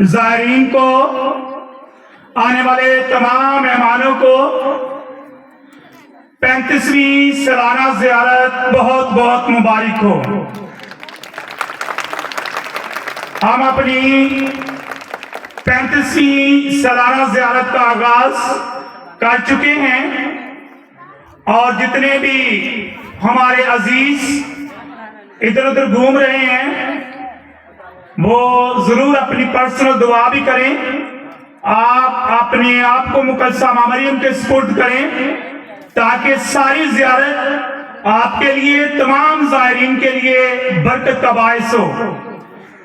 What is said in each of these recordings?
ज़ायरीन को, आने वाले तमाम मेहमानों को 35वीं सालाना ज़ियारत बहुत बहुत मुबारक हो। हम अपनी 35वीं सालाना ज़ियारत का आगाज कर चुके हैं और जितने भी हमारे अजीज इधर उधर घूम रहे हैं वो जरूर अपनी पर्सनल दुआ भी करें। आप अपने आप को मुकद्दसा मां मरियम के सुपुर्द करें ताकि सारी ज़ियारत आपके लिए, तमाम ज़ायरीन के लिए बरकत का बायस हो।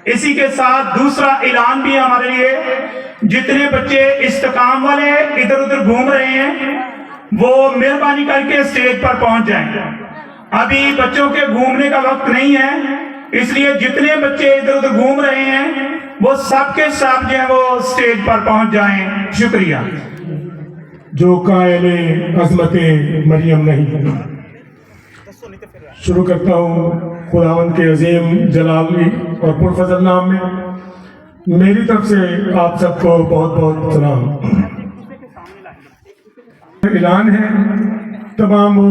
इसी के साथ दूसरा ऐलान भी हमारे लिए, जितने बच्चे इस्तेकाम वाले इधर उधर घूम रहे हैं वो मेहरबानी करके स्टेज पर पहुंच जाएं। अभी बच्चों के घूमने का वक्त नहीं है, इसलिए जितने बच्चे इधर उधर घूम रहे हैं वो सब के सब जो है वो स्टेज पर पहुंच जाएं। शुक्रिया। जो कायले अज़मते मरियम नहीं। शुरू करता हूँ खुदावंद के अजीम जलाली और पुरफज़ल नाम में। मेरी तरफ से आप सबको बहुत बहुत सलाम। ऐलान है तमाम वो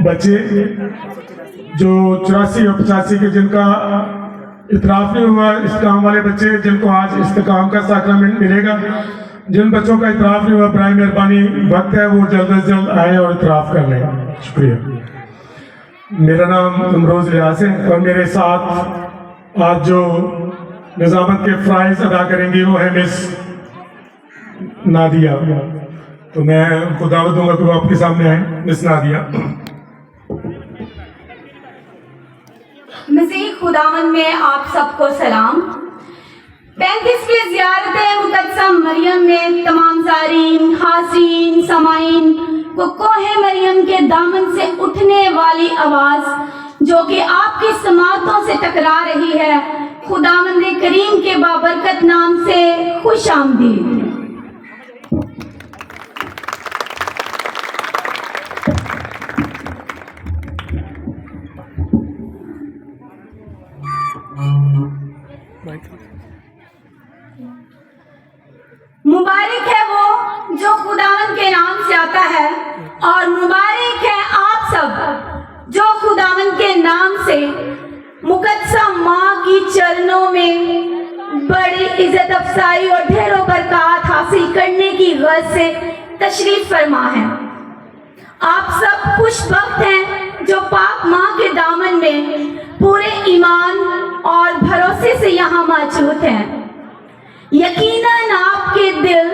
बच्चे जो 84 और 85 के जिनका इतराफ़ नहीं हुआ, इस्लाम वाले बच्चे जिनको आज इस्तेकाम का साक्रामेंट मिलेगा, जिन बच्चों का इतराफ़ नहीं हुआ बराए मेहरबानी वक्त है वो जल्द से जल्द आए और इतराफ़ कर लें। शुक्रिया। मेरा नाम अमरोज़ लियास है और मेरे साथ आज जो निज़ामत के फ़राइज़ अदा करेंगी वो है मिस नादिया। तो मैं उनको दावत दूंगा कि वो आपके सामने आए। मिस नादिया। मसीह खुदावन में आप सबको सलाम। 35वीं ज़ियारत मुक़द्दसा मरियम में तमाम ज़ायरीन, हाज़रीन, समाईन को कोहे मरियम के दामन से उठने वाली आवाज़ जो कि आपकी समातों से टकरा रही है, खुदावंद करीम के बाबरकत नाम से खुश आमदीद। मुबारक है वो जो खुदावन के नाम से आता है और मुबारक है आप सब जो खुदावन के नाम से मुकद्दसा माँ की चरणों में बड़ी इज्जत अफसाई और ढेरों बरकत हासिल करने की गर्ज से तशरीफ फरमा है। आप सब खुशबख्त हैं जो पाक माँ के दामन में पूरे ईमान और भरोसे से यहाँ मौजूद हैं। यकीनन आपके दिल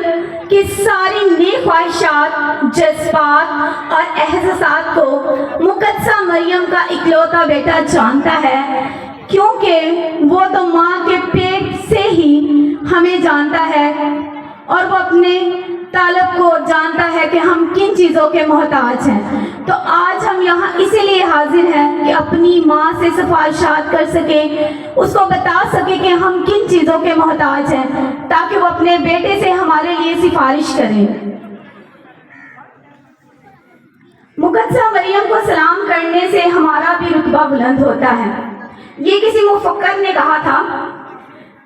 की सारी नेक ख्वाहिशात, जज्बात और एहसासात को मुकद्दसा मरियम का इकलौता बेटा जानता है, क्योंकि वो तो माँ के पेट से ही हमें जानता है और वो अपने तालब को जानता है कि हम किन चीज़ों के मोहताज हैं। तो आज हम यहाँ इसीलिए हाजिर हैं कि अपनी माँ से सिफारिशात कर सके, उसको बता सके कि हम किन चीज़ों के मोहताज हैं, ताकि वो अपने बेटे से हमारे लिए सिफारिश करें। मुकद्दसा मरियम को सलाम करने से हमारा भी रुतबा बुलंद होता है। ये किसी मुफक्कर ने कहा था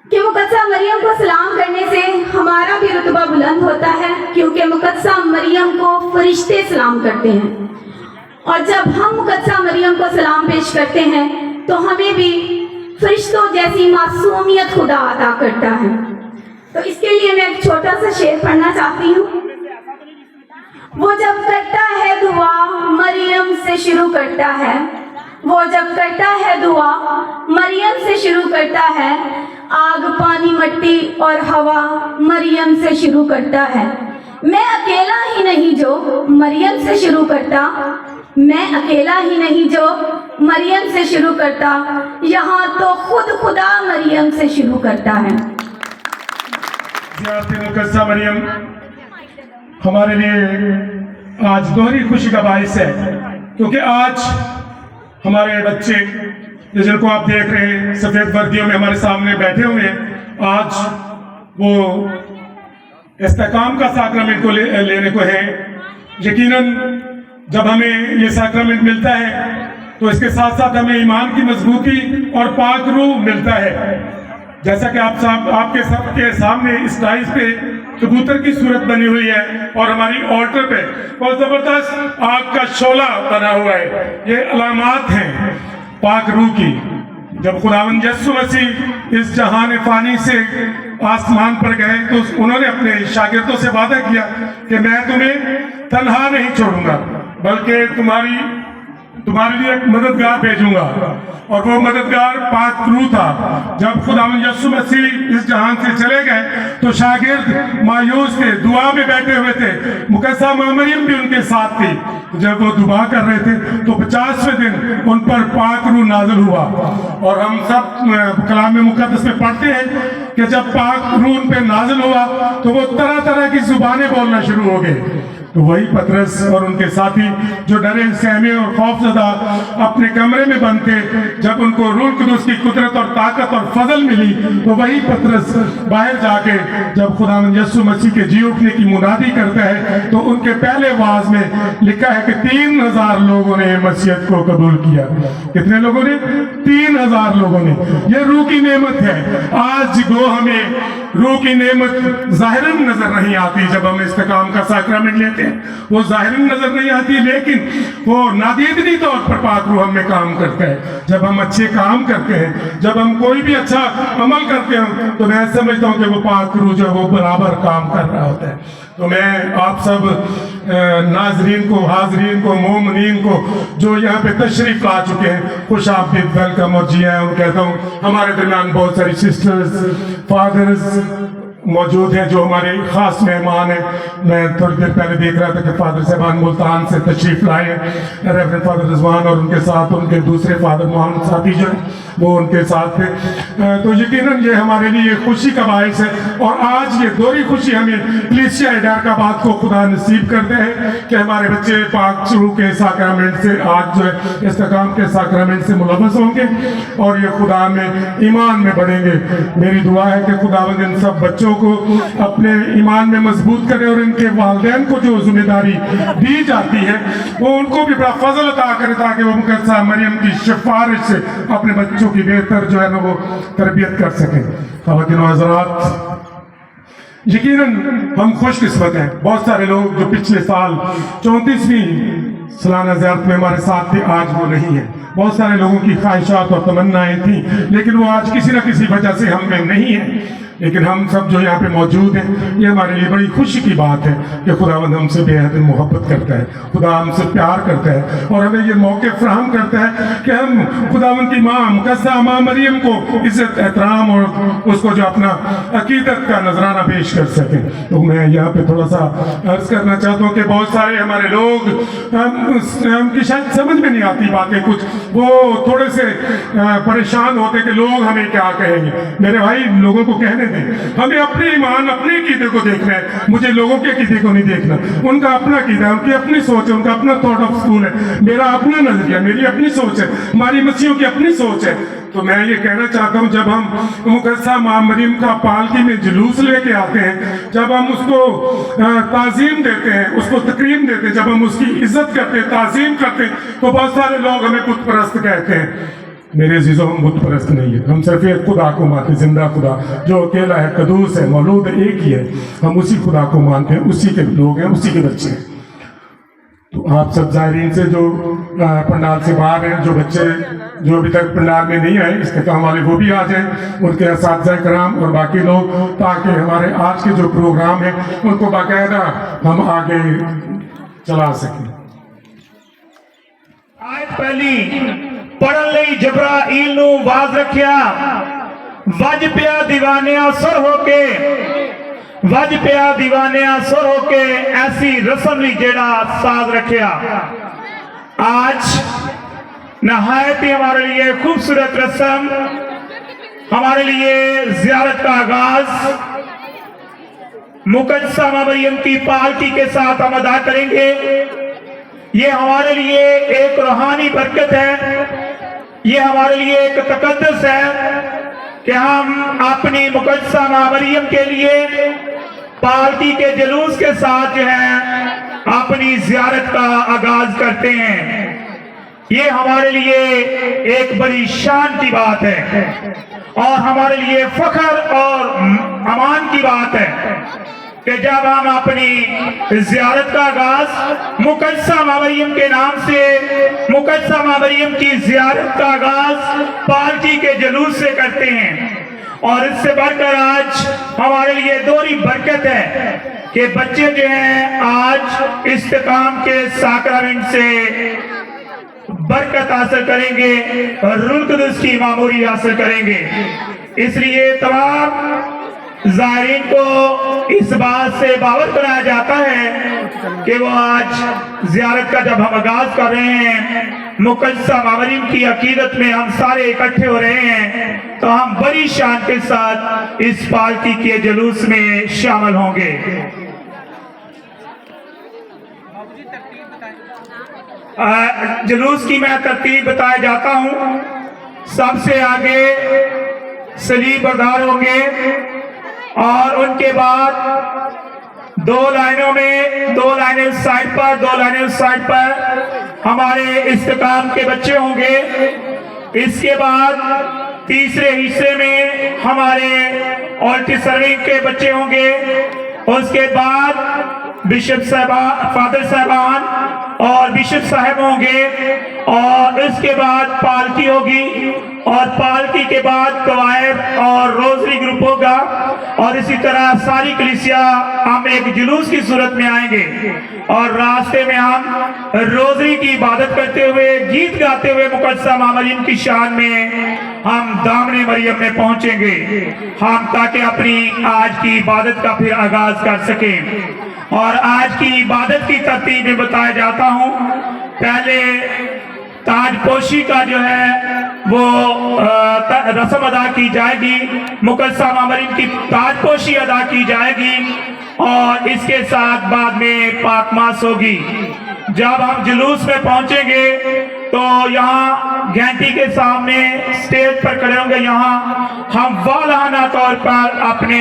कि मुकद्दसा मरियम को सलाम करने से हमारा भी रुतबा बुलंद होता है, क्योंकि मुकद्दसा मरियम को फरिश्ते सलाम करते हैं और जब हम मुकद्दसा मरियम को सलाम पेश करते हैं तो हमें भी फरिश्तों जैसी मासूमियत खुदा अता करता है। तो इसके लिए मैं एक छोटा सा शेर पढ़ना चाहती हूँ। वो जब करता है दुआ मरियम से शुरू करता है, वो जब करता है दुआ मरियम से शुरू करता है, आग पानी मिट्टी और हवा मरियम से शुरू करता है। मैं अकेला ही नहीं जो मरियम से शुरू करता, मैं अकेला ही नहीं जो मरियम से शुरू करता, यहाँ तो खुद खुदा मरियम से शुरू करता है। ज़ियारत मुक़द्दसा मरियम हमारे लिए आज दोहरी खुशी का बाइस है, क्योंकि आज हमारे बच्चे जिनको आप देख रहे हैं सफ़ेद वर्दियों में हमारे सामने बैठे हुए हैं, आज वो इस्तेकाम का साक्रमेंट को लेने को है। यकीनन जब हमें ये साक्रमेंट मिलता है तो इसके साथ साथ हमें ईमान की मजबूती और पाक रूह मिलता है। जैसा कि आपके सबके सामने इस टाइल्स पे कबूतर की सूरत बनी हुई है और हमारी ऑल्टर पे बहुत जबरदस्त आग का शोला बना हुआ है। ये अलामात हैं पाक रूह की। जब खुदावंद यीशु मसीह इस जहान फानी से आसमान पर गए तो उन्होंने अपने शागिर्दों से वादा किया कि मैं तुम्हें तन्हा नहीं छोड़ूंगा, बल्कि तुम्हारे लिए एक मददगार भेजूंगा। और वो मददगार पाक रूह था। जब खुदावंद यीशु मसीह इस जहान से चले गए तो शागिर्द मायूस थे, दुआ में बैठे हुए थे। मुक़द्दसा माँ मरियम भी उनके साथ थी। जब वो दुआ कर रहे थे तो 50वें दिन उन पर पाक रूह नाज़िल हुआ। और हम सब कलाम मुक़द्दस में पढ़ते हैं कि जब पाक रूह उन पर नाज़िल हुआ तो वो तरह तरह की जुबानें बोलना शुरू हो गए। तो वही पतरस और उनके साथी जो डरे सहमे और खौफजदा अपने कमरे में बंद थे, जब उनको रूह कुदूस की कुदरत और ताकत और फजल मिली तो वही पतरस बाहर जाके जब खुदावंद यीशु मसीह के जी उठने की मुनादी करता है तो उनके पहले वाज में लिखा है कि 3000 लोगों ने मसीहत को कबूल किया। कितने लोगों ने? 3000 लोगों ने। यह रूह की नेमत है। आज गो हमें रूह की नेमत ज़ाहिरन नजर नहीं आती। जब हम इस्तेकाम का साक्रमेंट लेते हैं वो ज़ाहिरन नजर नहीं आती, लेकिन वो नादीदनी तौर पर पाक रूह हमें काम करता है। जब हम अच्छे काम करते हैं, जब हम कोई भी अच्छा अमल करते हैं तो मैं समझता हूँ कि वो पाक रूह जो वो बराबर काम कर रहा होता है। तो मैं आप सब नाजरीन को, हाजरीन को, मोमिनीन को जो यहाँ पे तशरीफ ला चुके हैं खुश आमदीद, वेलकम और जी आया कहता हूँ। हमारे दरमियान बहुत सारी सिस्टर्स, फादर्स मौजूद हैं जो हमारे ख़ास मेहमान हैं। मैं थोड़ी देर पहले देख रहा था कि फादर साहबान मुल्तान से तशरीफ़ लाए हैं, रेवरेंड फादर रिजवान और उनके साथ उनके दूसरे फादर मोहम्मद साथी जो हैं वो उनके साथ थे। तो यकीनन ये हमारे लिए खुशी का बाइस है। और आज ये दोहरी खुशी हमें कलीसिया हैदराबाद को खुदा नसीब करते हैं कि हमारे बच्चे पाक रूह के साक्रमेंट से आज जो है इस्तेकाम के साक्रमेंट से मुलव्वस होंगे और ये खुदा में ईमान में बढ़ेंगे। मेरी दुआ है कि खुदावंद इन सब बच्चों को अपने ईमान में मजबूत करे और इनके वालिदैन को जो जिम्मेदारी दी जाती है वो उनको भी बड़ा फजल अता करे ताकि वो मुक़द्दसा मरियम की सिफारिश से अपने बच्चों की बेहतर जो है ना वो तरबियत कर सकें। ख़वातीन और हज़रात, यकीनन हम खुशकिस्मत हैं। बहुत सारे लोग जो पिछले साल 34वीं सालाना ज़ियारत में हमारे साथ थे आज वो नहीं है। बहुत सारे लोगों की ख्वाहिशात और तमन्नाएं थी लेकिन वो आज किसी न किसी वजह से हम में नहीं है। लेकिन हम सब जो यहाँ पे मौजूद हैं ये हमारे लिए बड़ी खुशी की बात है कि खुदावंद हमसे बेहद मोहब्बत करता है, खुदा हमसे प्यार करता है और हमें ये मौके फराहम करता है कि हम खुदावंद की माँ मुक़द्दसा माँ मरियम को इज़्ज़त एहतराम और उसको जो अपना अकीदत का नजराना पेश कर सकें। तो मैं यहाँ पे थोड़ा सा अर्ज करना चाहता हूँ कि बहुत सारे हमारे लोग उनकी शायद समझ में नहीं आती बातें, कुछ वो थोड़े से परेशान होते कि लोग हमें क्या कहेंगे। मेरे भाई, लोगों को कहने हमें अपने ईमान, अपने अकीदे को देखना है, मुझे लोगों के अकीदे को नहीं देखना। उनका अपना अकीदा है, उनकी अपनी सोच है, उनका अपना थॉट ऑफ स्कूल है, मेरा अपना नजरिया, मेरी अपनी सोच है, हमारी मसीहों की अपनी सोच है। तो मैं ये कहना चाहता हूँ जब हम मुक़द्दसा माँ मरियम का पालकी में जुलूस लेके आते हैं, जब हम उसको ताज़ीम देते हैं, उसको तकरीम देते हैं, जब हम उसकी इज्जत करते हैं, ताज़ीम करते हैं, तो बहुत सारे लोग हमें बुत परस्त कहते हैं। मेरे अजीजों, हम बुत परस्त नहीं है, हम सिर्फ एक खुदा को मानते, जिंदा खुदा जो अकेला है, कदूस है, मौलूद है, एक ही है। हम उसी खुदा को मानते हैं, उसी के लोग हैं, उसी के बच्चे हैं। तो आप सब ज़ायरीन से जो पंडाल से बाहर हैं, जो बच्चे जो अभी तक पंडाल में नहीं आए, इस्तेकाम वाले वो भी आ जाएं, उनके असातिज़ा कराम और बाकी लोग, ताकि हमारे आज के जो प्रोग्राम है उनको बाकायदा हम आगे चला सकें। आज पहली पढ़न लई जबराइल नू वाज रखिया, वज पिया दीवानिया सुर होके, वज पिया दीवानिया सुर होके, ऐसी रस्म ली जेड़ा साज रखिया। आज नहायत ही हमारे लिए खूबसूरत रस्म, हमारे लिए जियारत का आगाज मुकद्दसा मरियम की पालकी के साथ हम अदा करेंगे। ये हमारे लिए एक रूहानी बरकत है, ये हमारे लिए एक तकद्दुस है कि हम अपनी मुकद्दसा मरियम के लिए पालकी के जुलूस के साथ जो है अपनी जियारत का आगाज करते हैं। ये हमारे लिए एक बड़ी शान की बात है और हमारे लिए फख्र और अमान की बात है कि जब हम अपनी जियारत का आगाज मुकद्दसा मरियम के नाम से, मुकद्दसा मरियम की जियारत का आगाज पालकी के जुलूस से करते हैं। और इससे बढ़कर आज हमारे लिए दोहरी बरकत है कि बच्चे जो हैं आज इस्तेकाम के साक्रामेंट से बरकत हासिल करेंगे और रूह कुदस की मामूरी हासिल करेंगे। इसलिए तमाम ज़ायरीन को इस बात से बावर कराया जाता है कि वो आज जियारत का जब हम आगाज कर रहे हैं, मुकद्दसा मरियम की अकीदत में हम सारे इकट्ठे हो रहे हैं, तो हम बड़ी शान के साथ इस पालकी के जुलूस में शामिल होंगे। जुलूस की मैं तरतीब बताया जाता हूँ। सबसे आगे सलीब बरदार होंगे और उनके बाद दो लाइनों में, दो लाइनें उस साइड पर, दो लाइनें उस साइड पर हमारे इस्तेकाम के बच्चे होंगे। इसके बाद तीसरे हिस्से में हमारे ऑल्टी सर्विंग के बच्चे होंगे। उसके बाद बिशप साहबान, फादर साहबान और बिशप साहब होंगे और इसके बाद पालकी होगी और पालकी के बाद कवायद और रोजरी ग्रुप होगा और इसी तरह सारी कलीसिया हम एक जुलूस की सूरत में आएंगे और रास्ते में हम रोजरी की इबादत करते हुए, गीत गाते हुए मुकद्दसा मरियम की शान में हम दामने मरियम में पहुंचेंगे, हम ताकि अपनी आज की इबादत का फिर आगाज कर सकें। और आज की इबादत की तरतीब में बताया जाता हूँ। पहले ताजपोशी का जो है वो रस्म अदा की जाएगी, मुकद्दसा मरियम की ताजपोशी अदा की जाएगी और इसके साथ बाद में पाकमास होगी। जब हम जुलूस में पहुंचेंगे तो यहाँ घंटी के सामने स्टेज पर खड़े होंगे। यहाँ हम वालाना तौर पर अपने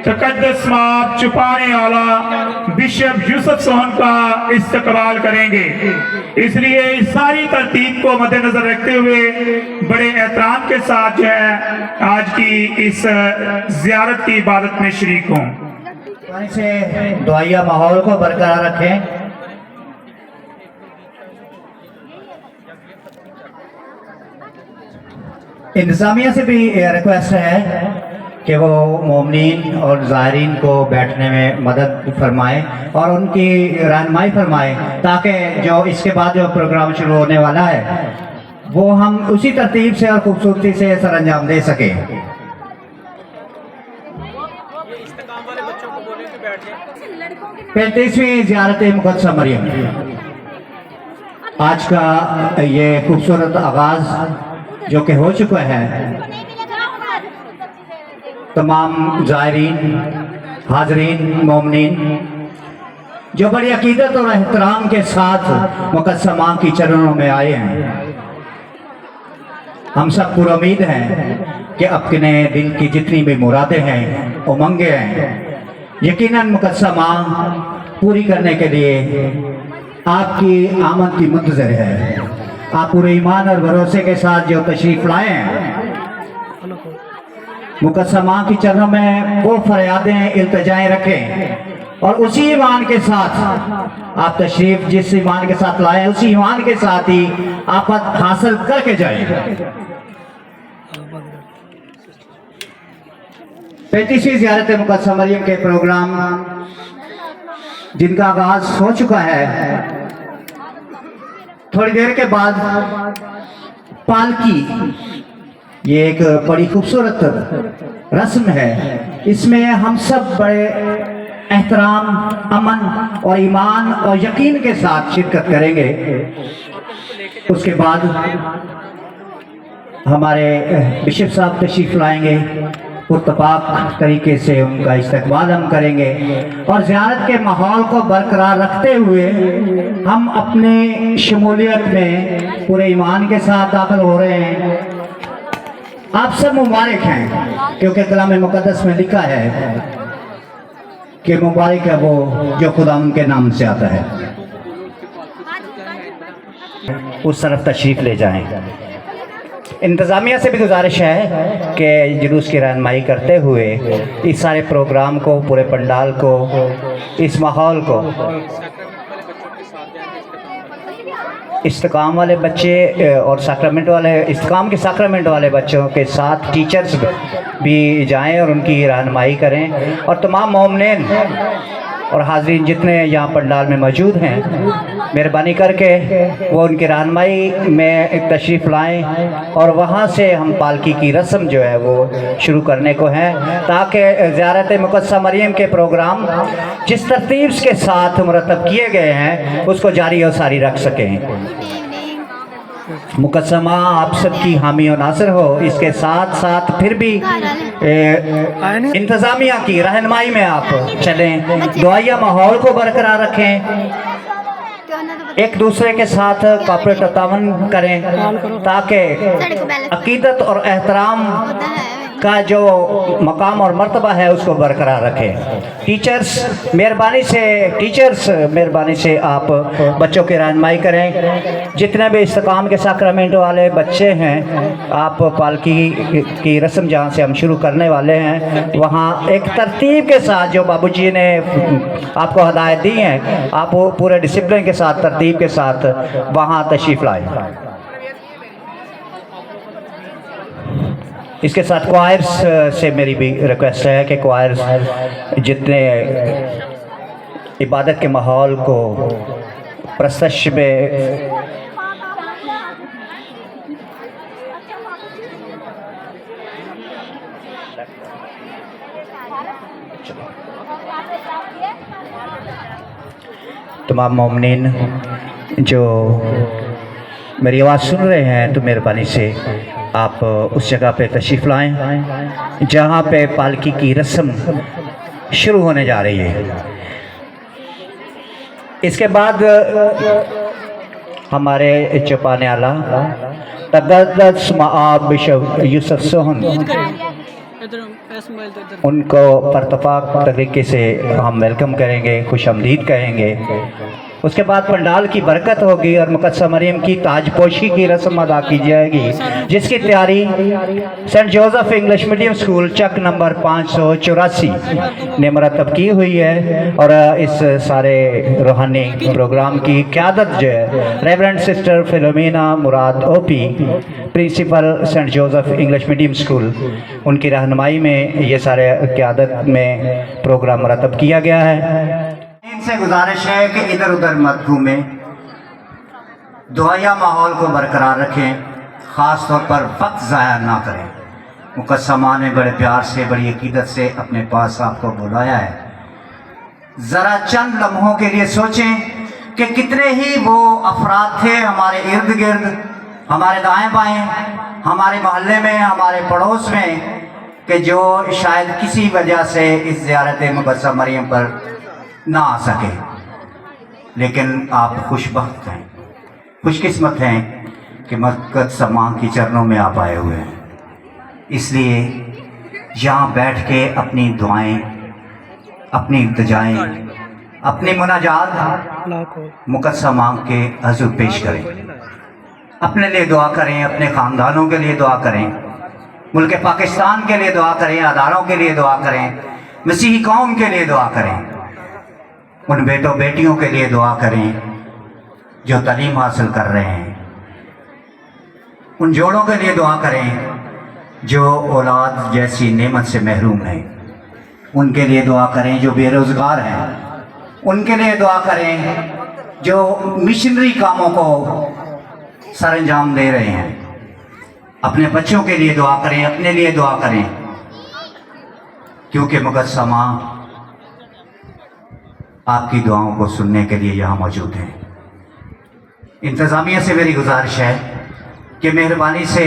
तकद्दुस माप छुपाने वाला बिशप यूसुफ सोहन का इस्तकबाल करेंगे। इसलिए इस सारी तरतीब को मद्देनजर रखते हुए बड़े एहतराम के साथ जो है आज की इस जियारत की इबादत में शरीक हों। से दुआया माहौल को बरकरार रखें। इंतजामिया से भी रिक्वेस्ट है कि वो मोमिनीन और ज़ायरीन को बैठने में मदद फरमाएं और उनकी रहनुमाई फरमाएं ताकि जो इसके बाद जो प्रोग्राम शुरू होने वाला है वो हम उसी तरतीब से और खूबसूरती से सर अंजाम दे सकें। 35वीं ज़ियारत मुकद्दसा मरियम, आज का ये खूबसूरत आगाज़ जो कि हो चुका है, तमाम ज़ायरीन, हाज़रीन, मोमिनीन जो बड़ी अकीदत और एहतराम के साथ मुकद्दसा मां की चरणों में आए हैं, हम सब पूरी उम्मीद है कि अपने दिल की जितनी भी मुरादें हैं, उमंगें हैं, यकीनन मुकद्दसा मां पूरी करने के लिए आपकी आमद की मुंतज़र है। आप पूरे ईमान और भरोसे के साथ जो तशरीफ़ लाए हैं, मुकद्दसा मां की चरणों में वो फरियादें, इल्तिजाएं रखें और उसी ईमान के साथ आप तशरीफ़ जिस ईमान के साथ लाए उसी ईमान के साथ ही आप हासिल करके जाएं। 35वीं ज़ियारत मुकद्दसा मरियम के प्रोग्राम जिनका आगाज हो चुका है, थोड़ी देर के बाद पालकी, ये एक बड़ी खूबसूरत रस्म है। इसमें हम सब बड़े एहतराम, अमन और ईमान और यकीन के साथ शिरकत करेंगे। उसके बाद हमारे बिशप साहब तशरीफ लाएंगे पुरतपाक तरीके से उनका इस्तकबाल हम करेंगे और ज़ियारत के माहौल को बरकरार रखते हुए हम अपने शमूलियत में पूरे ईमान के साथ दाखिल हो रहे हैं। आप सब मुबारक हैं, क्योंकि कलाम मुक़द्दस में लिखा है कि मुबारक है वो जो खुदा उनके नाम से आता है। उस तरफ तशरीफ़ ले जाएं। इंतज़ामिया से भी गुजारिश है कि जुलूस की रहनुमाई करते हुए इस सारे प्रोग्राम को, पूरे पंडाल को, इस माहौल को इस्तेकाम वाले बच्चे और साक्रमेंट वाले, इस्तेकाम के साक्रमेंट वाले बच्चों के साथ टीचर्स भी जाएं और उनकी रहनुमाई करें। और तमाम मोमिनीन और हाज़रीन जितने यहाँ पंडाल में मौजूद हैं, मेहरबानी करके वो उनकी रहनुमाई में एक तशरीफ़ लाएँ और वहाँ से हम पालकी की रस्म जो है वो शुरू करने को है, ताकि ज़ियारत मुक़द्दसा मरियम के प्रोग्राम जिस तरतीब के साथ मुरतब किए गए हैं उसको जारी और सारी रख सकें। मुक़द्दसा माँ आप सबकी हामी और नासिर हो। इसके साथ साथ फिर भी इंतज़ामिया की रहनुमाई में आप चलें, दुआया माहौल को बरकरार रखें, एक दूसरे के साथ कॉपरेट तावन करें, ताकि अकीदत और एहतराम का जो मकाम और मर्तबा है उसको बरकरार रखें। टीचर्स मेहरबानी से आप बच्चों की रहनुमाई करें। जितने भी इस्तेकाम के साक्रमेंट वाले बच्चे हैं, आप पालकी की रस्म जहाँ से हम शुरू करने वाले हैं वहाँ एक तरतीब के साथ जो बाबूजी ने आपको हदायत दी हैं, आप वो पूरे डिसिप्लिन के साथ, तरतीब के साथ वहाँ तशरीफ़ लाएँ। इसके साथ क्वायर्स से मेरी भी रिक्वेस्ट है कि क्वायर्स जितने इबादत के माहौल को प्रस्तश में तमाम मोमिनीन जो मेरी आवाज़ सुन रहे हैं, तो मेहरबानी से आप उस जगह पे तशरीफ़ लाएं जहाँ पे पालकी की रस्म शुरू होने जा रही है। इसके बाद हमारे चौपाने आला तक़द्दस मआब बिशप यूसुफ सोहन, उनको परतफाक तरीके से हम वेलकम करेंगे, खुशामदीद कहेंगे। उसके बाद पंडाल की बरकत होगी और मुक़द्दसा मरियम की ताजपोशी की रस्म अदा की जाएगी, जिसकी तैयारी Saint Joseph English medium school Chak number 584 ने मरतब की हुई है। और इस सारे रूहानी प्रोग्राम की क़यादत जो है reverend sister Philomena Murad OP, principal Saint Joseph English medium school, उनकी रहनुमाई में ये सारे क़यादत में प्रोग्राम मरतब किया गया है। इनसे गुजारिश है कि इधर उधर मत घूमें, दुआया माहौल को बरकरार रखें, ख़ास तौर पर वक्त ज़ाया ना करें। मुक़द्दसा माँ ने बड़े प्यार से, बड़ी अकीदत से अपने पास आपको बुलाया है। ज़रा चंद लम्हों के लिए सोचें कि कितने ही वो अफराद थे हमारे इर्द गिर्द, हमारे दाएं बाएं, हमारे मोहल्ले में, हमारे पड़ोस में, कि जो शायद किसी वजह से इस ज़ियारत मुक़द्दसा मरियम पर ना आ सके। लेकिन आप खुशबख्त हैं, खुशकिस्मत हैं कि मुक़द्दसा माँ की चरणों में आप आए हुए हैं। इसलिए यहाँ बैठ के अपनी दुआएं, अपनी इल्तिजाएं, अपनी मुनाजात मुक़द्दसा माँ के हज़ूर पेश करें। अपने लिए दुआ करें, अपने ख़ानदानों के लिए दुआ करें, मुल्क पाकिस्तान के लिए दुआ करें, अदारों के लिए दुआ करें, मसीही कौम के लिए दुआ करें, उन बेटों बेटियों के लिए दुआ करें जो तालीम हासिल कर रहे हैं, उन जोड़ों के लिए दुआ करें जो औलाद जैसी नेमत से महरूम हैं, उनके लिए दुआ करें जो बेरोज़गार हैं, उनके लिए दुआ करें जो मिशनरी कामों को सरअंजाम दे रहे हैं। अपने बच्चों के लिए दुआ करें, अपने लिए दुआ करें, क्योंकि मुक़द्दसा माँ आपकी दुआओं को सुनने के लिए यहाँ मौजूद हैं। इंतज़ामिया से मेरी गुजारिश है कि मेहरबानी से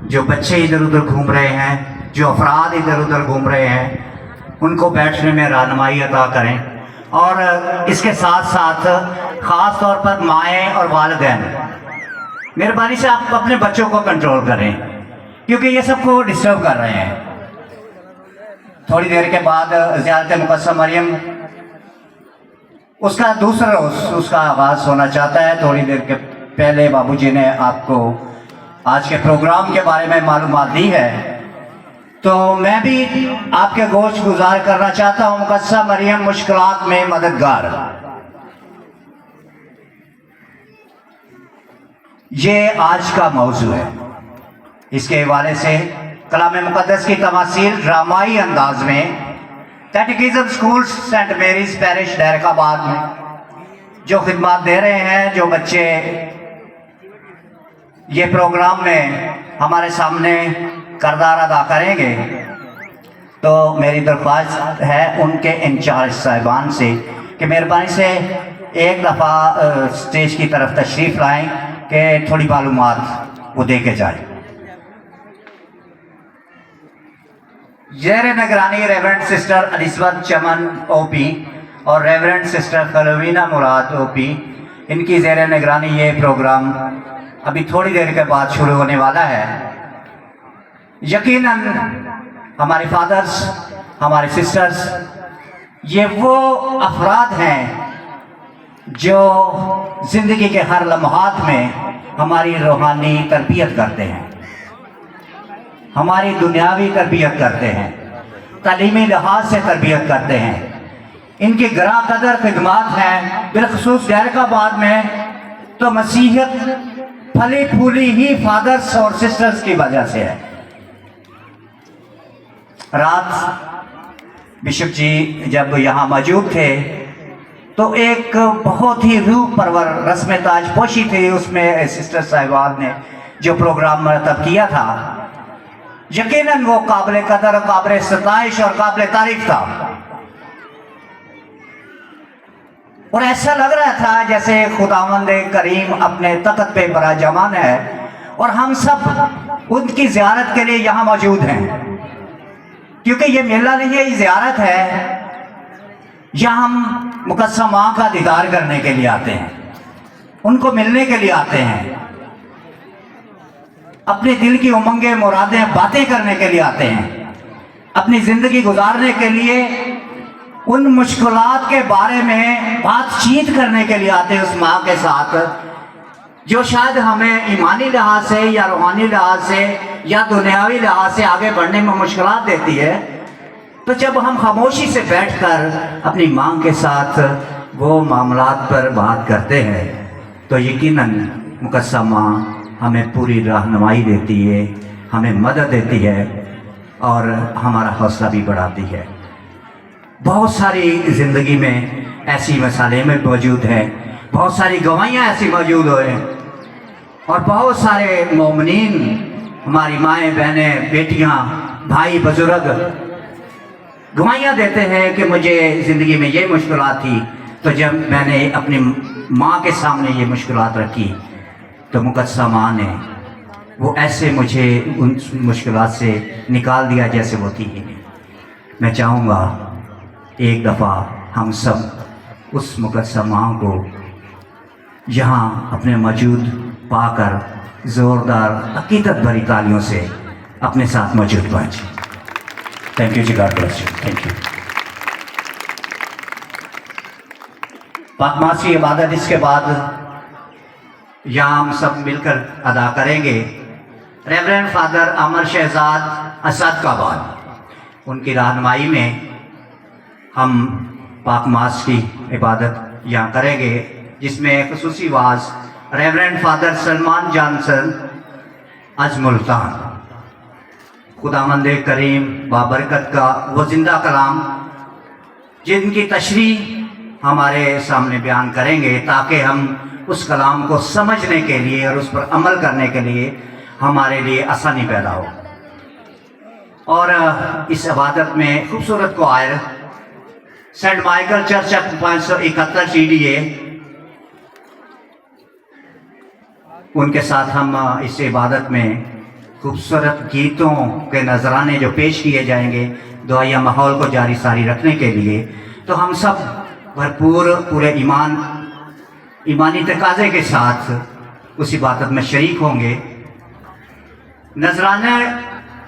जो बच्चे इधर उधर घूम रहे हैं, जो अफराद इधर उधर घूम रहे हैं उनको बैठने में रहनुमाई अता करें, और इसके साथ साथ ख़ास तौर पर माएँ और वालिदैन मेहरबानी से आप अपने बच्चों को कंट्रोल करें, क्योंकि ये सबको डिस्टर्ब कर रहे हैं। थोड़ी देर के बाद ज़ियारत मुक़द्दस मरियम उसका दूसरा रोज़ उसका आगाज़ होना चाहता है। थोड़ी देर के पहले बाबूजी ने आपको आज के प्रोग्राम के बारे में मालूमात दी है, तो मैं भी आपके गोश गुजार करना चाहता हूँ। मुक़द्दस मरियम मुश्किलात में मददगार, ये आज का मौजू है। इसके हवाले से कलाम मुक़द्दस की तमासील ड्रामाई अंदाज में कैटेकिज्म स्कूल सेंट मेरीज पैरिश डैरकाबाद में जो खिदमत दे रहे हैं, जो बच्चे ये प्रोग्राम में हमारे सामने किरदार अदा करेंगे, तो मेरी दरख्वास्त है उनके इंचार्ज साहिबान से कि मेहरबानी से एक दफ़ा स्टेज की तरफ तशरीफ़ लाएं कि थोड़ी मालूमात वो दे के जाए। ज़ेर निगरानी reverend sister Elizabeth Chaman OP और रेवरेंड सिस्टर फलवीना मुराद ओपी, इनकी ज़ेर निगरानी ये प्रोग्राम अभी थोड़ी देर के बाद शुरू होने वाला है। यकीनन हमारे फादर्स, हमारे सिस्टर्स, ये वो अफराद हैं जो ज़िंदगी के हर लम्हात में हमारी रूहानी तरबियत करते हैं, हमारी दुनियावी तरबियत करते हैं, तालीमी लिहाज से तरबियत करते हैं। इनकी गरा कदर खिदमात हैं, बिलखसूस डैरकाबाद में तो मसीहत फली फूली ही फादर्स और सिस्टर्स की वजह से है। रात बिशप जी जब यहाँ मौजूद थे तो एक बहुत ही रूह परवर रस्म ताज पोशी थी, उसमें सिस्टर साहिबान ने जो प्रोग्राम मरतब किया था, यकीनन वो काबिल कदर, काबिल सताइश और काबिल तारीफ था। और ऐसा लग रहा था जैसे खुदावंद करीम अपने तख्त पे बराजमान है और हम सब उनकी ज़ियारत के लिए यहाँ मौजूद हैं, क्योंकि ये मेला नहीं है, ये ज़ियारत है। यहाँ हम मुक़द्दस माँ का दीदार करने के लिए आते हैं, उनको मिलने के लिए आते हैं, अपने दिल की उमंगें मुरादें बातें करने के लिए आते हैं, अपनी ज़िंदगी गुजारने के लिए उन मुश्किलात के बारे में बातचीत करने के लिए आते हैं उस माँ के साथ, जो शायद हमें ईमानी लिहाज से या रूहानी लिहाज से या दुनियावी लिहाज से आगे बढ़ने में मुश्किलात देती है। तो जब हम खामोशी से बैठकर अपनी माँ के साथ वो मामलात पर बात करते हैं, तो यकीनन मुक़द्दस माँ हमें पूरी रहनुमाई देती है, हमें मदद देती है और हमारा हौसला भी बढ़ाती है। बहुत सारी ज़िंदगी में ऐसी मिसालें में मौजूद हैं, बहुत सारी गवाहियाँ ऐसी मौजूद हैं, और बहुत सारे मोमिनीन, हमारी माएँ बहनें, बेटियाँ, भाई, बुजुर्ग गवाहियाँ देते हैं कि मुझे ज़िंदगी में ये मुश्किलात थी, तो जब मैंने अपनी माँ के सामने ये मुश्किलात रखी तो मुक़द्दस माँ ने वो ऐसे मुझे उन मुश्किलात से निकाल दिया जैसे वो थी ही नहीं। मैं चाहूँगा एक दफ़ा हम सब उस मुक़द्दस माँ को यहाँ अपने मौजूद पाकर ज़ोरदार अकीदत भरी तालियों से अपने साथ मौजूद पाएं। Thank you ji, God bless you, thank you. पाकमास की इबादत इसके बाद यहाँ हम सब मिलकर अदा करेंगे। रेवरेंड फादर अमर शहजाद असदकाबाद, उनकी रहनुमाई में हम पाकमास की इबादत यहाँ करेंगे, जिसमें खुसूसी वाज रेवरेंड फादर सलमान जॉनसन अजमुल्तान, खुदावंद करीम बाबरकत का वो जिंदा कलाम जिनकी तशरीह हमारे सामने बयान करेंगे, ताकि हम उस कलाम को समझने के लिए और उस पर अमल करने के लिए हमारे लिए आसानी पैदा हो। और इस इबादत में खूबसूरत को आयर सेंट माइकल चर्च 571 CDA, उनके साथ हम इस इबादत में खूबसूरत गीतों के नजराने जो पेश किए जाएंगे दुआया माहौल को जारी सारी रखने के लिए, तो हम सब भरपूर पूरे ईमानी तकाजे के साथ उस इबादत में शरीक होंगे। नजराने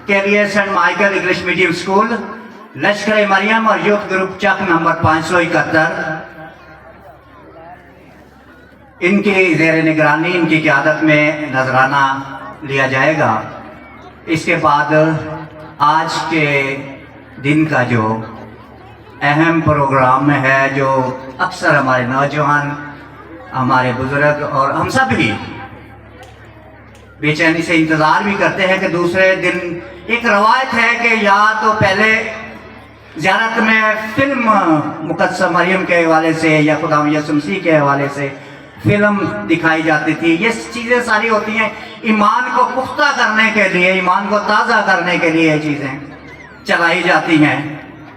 के लिए Saint Michael English medium school, Lashkar Mariam और यूथ ग्रुप चक नंबर 571, इनकी ज़ेर निगरानी, इनकी क़यादत में नजराना लिया जाएगा। इसके बाद आज के दिन का जो अहम प्रोग्राम है, जो अक्सर हमारे नौजवान, हमारे बुजुर्ग और हम सब भी बेचैनी से इंतज़ार भी करते हैं कि दूसरे दिन एक रवायत है कि या तो पहले ज़ियारत में फिल्म मुक़द्दस मरियम के हवाले से या खुदा यसुह मसीह के हवाले से फिल्म दिखाई जाती थी। ये चीज़ें सारी होती हैं ईमान को पुख्ता करने के लिए, ईमान को ताज़ा करने के लिए ये चीज़ें चलाई जाती हैं,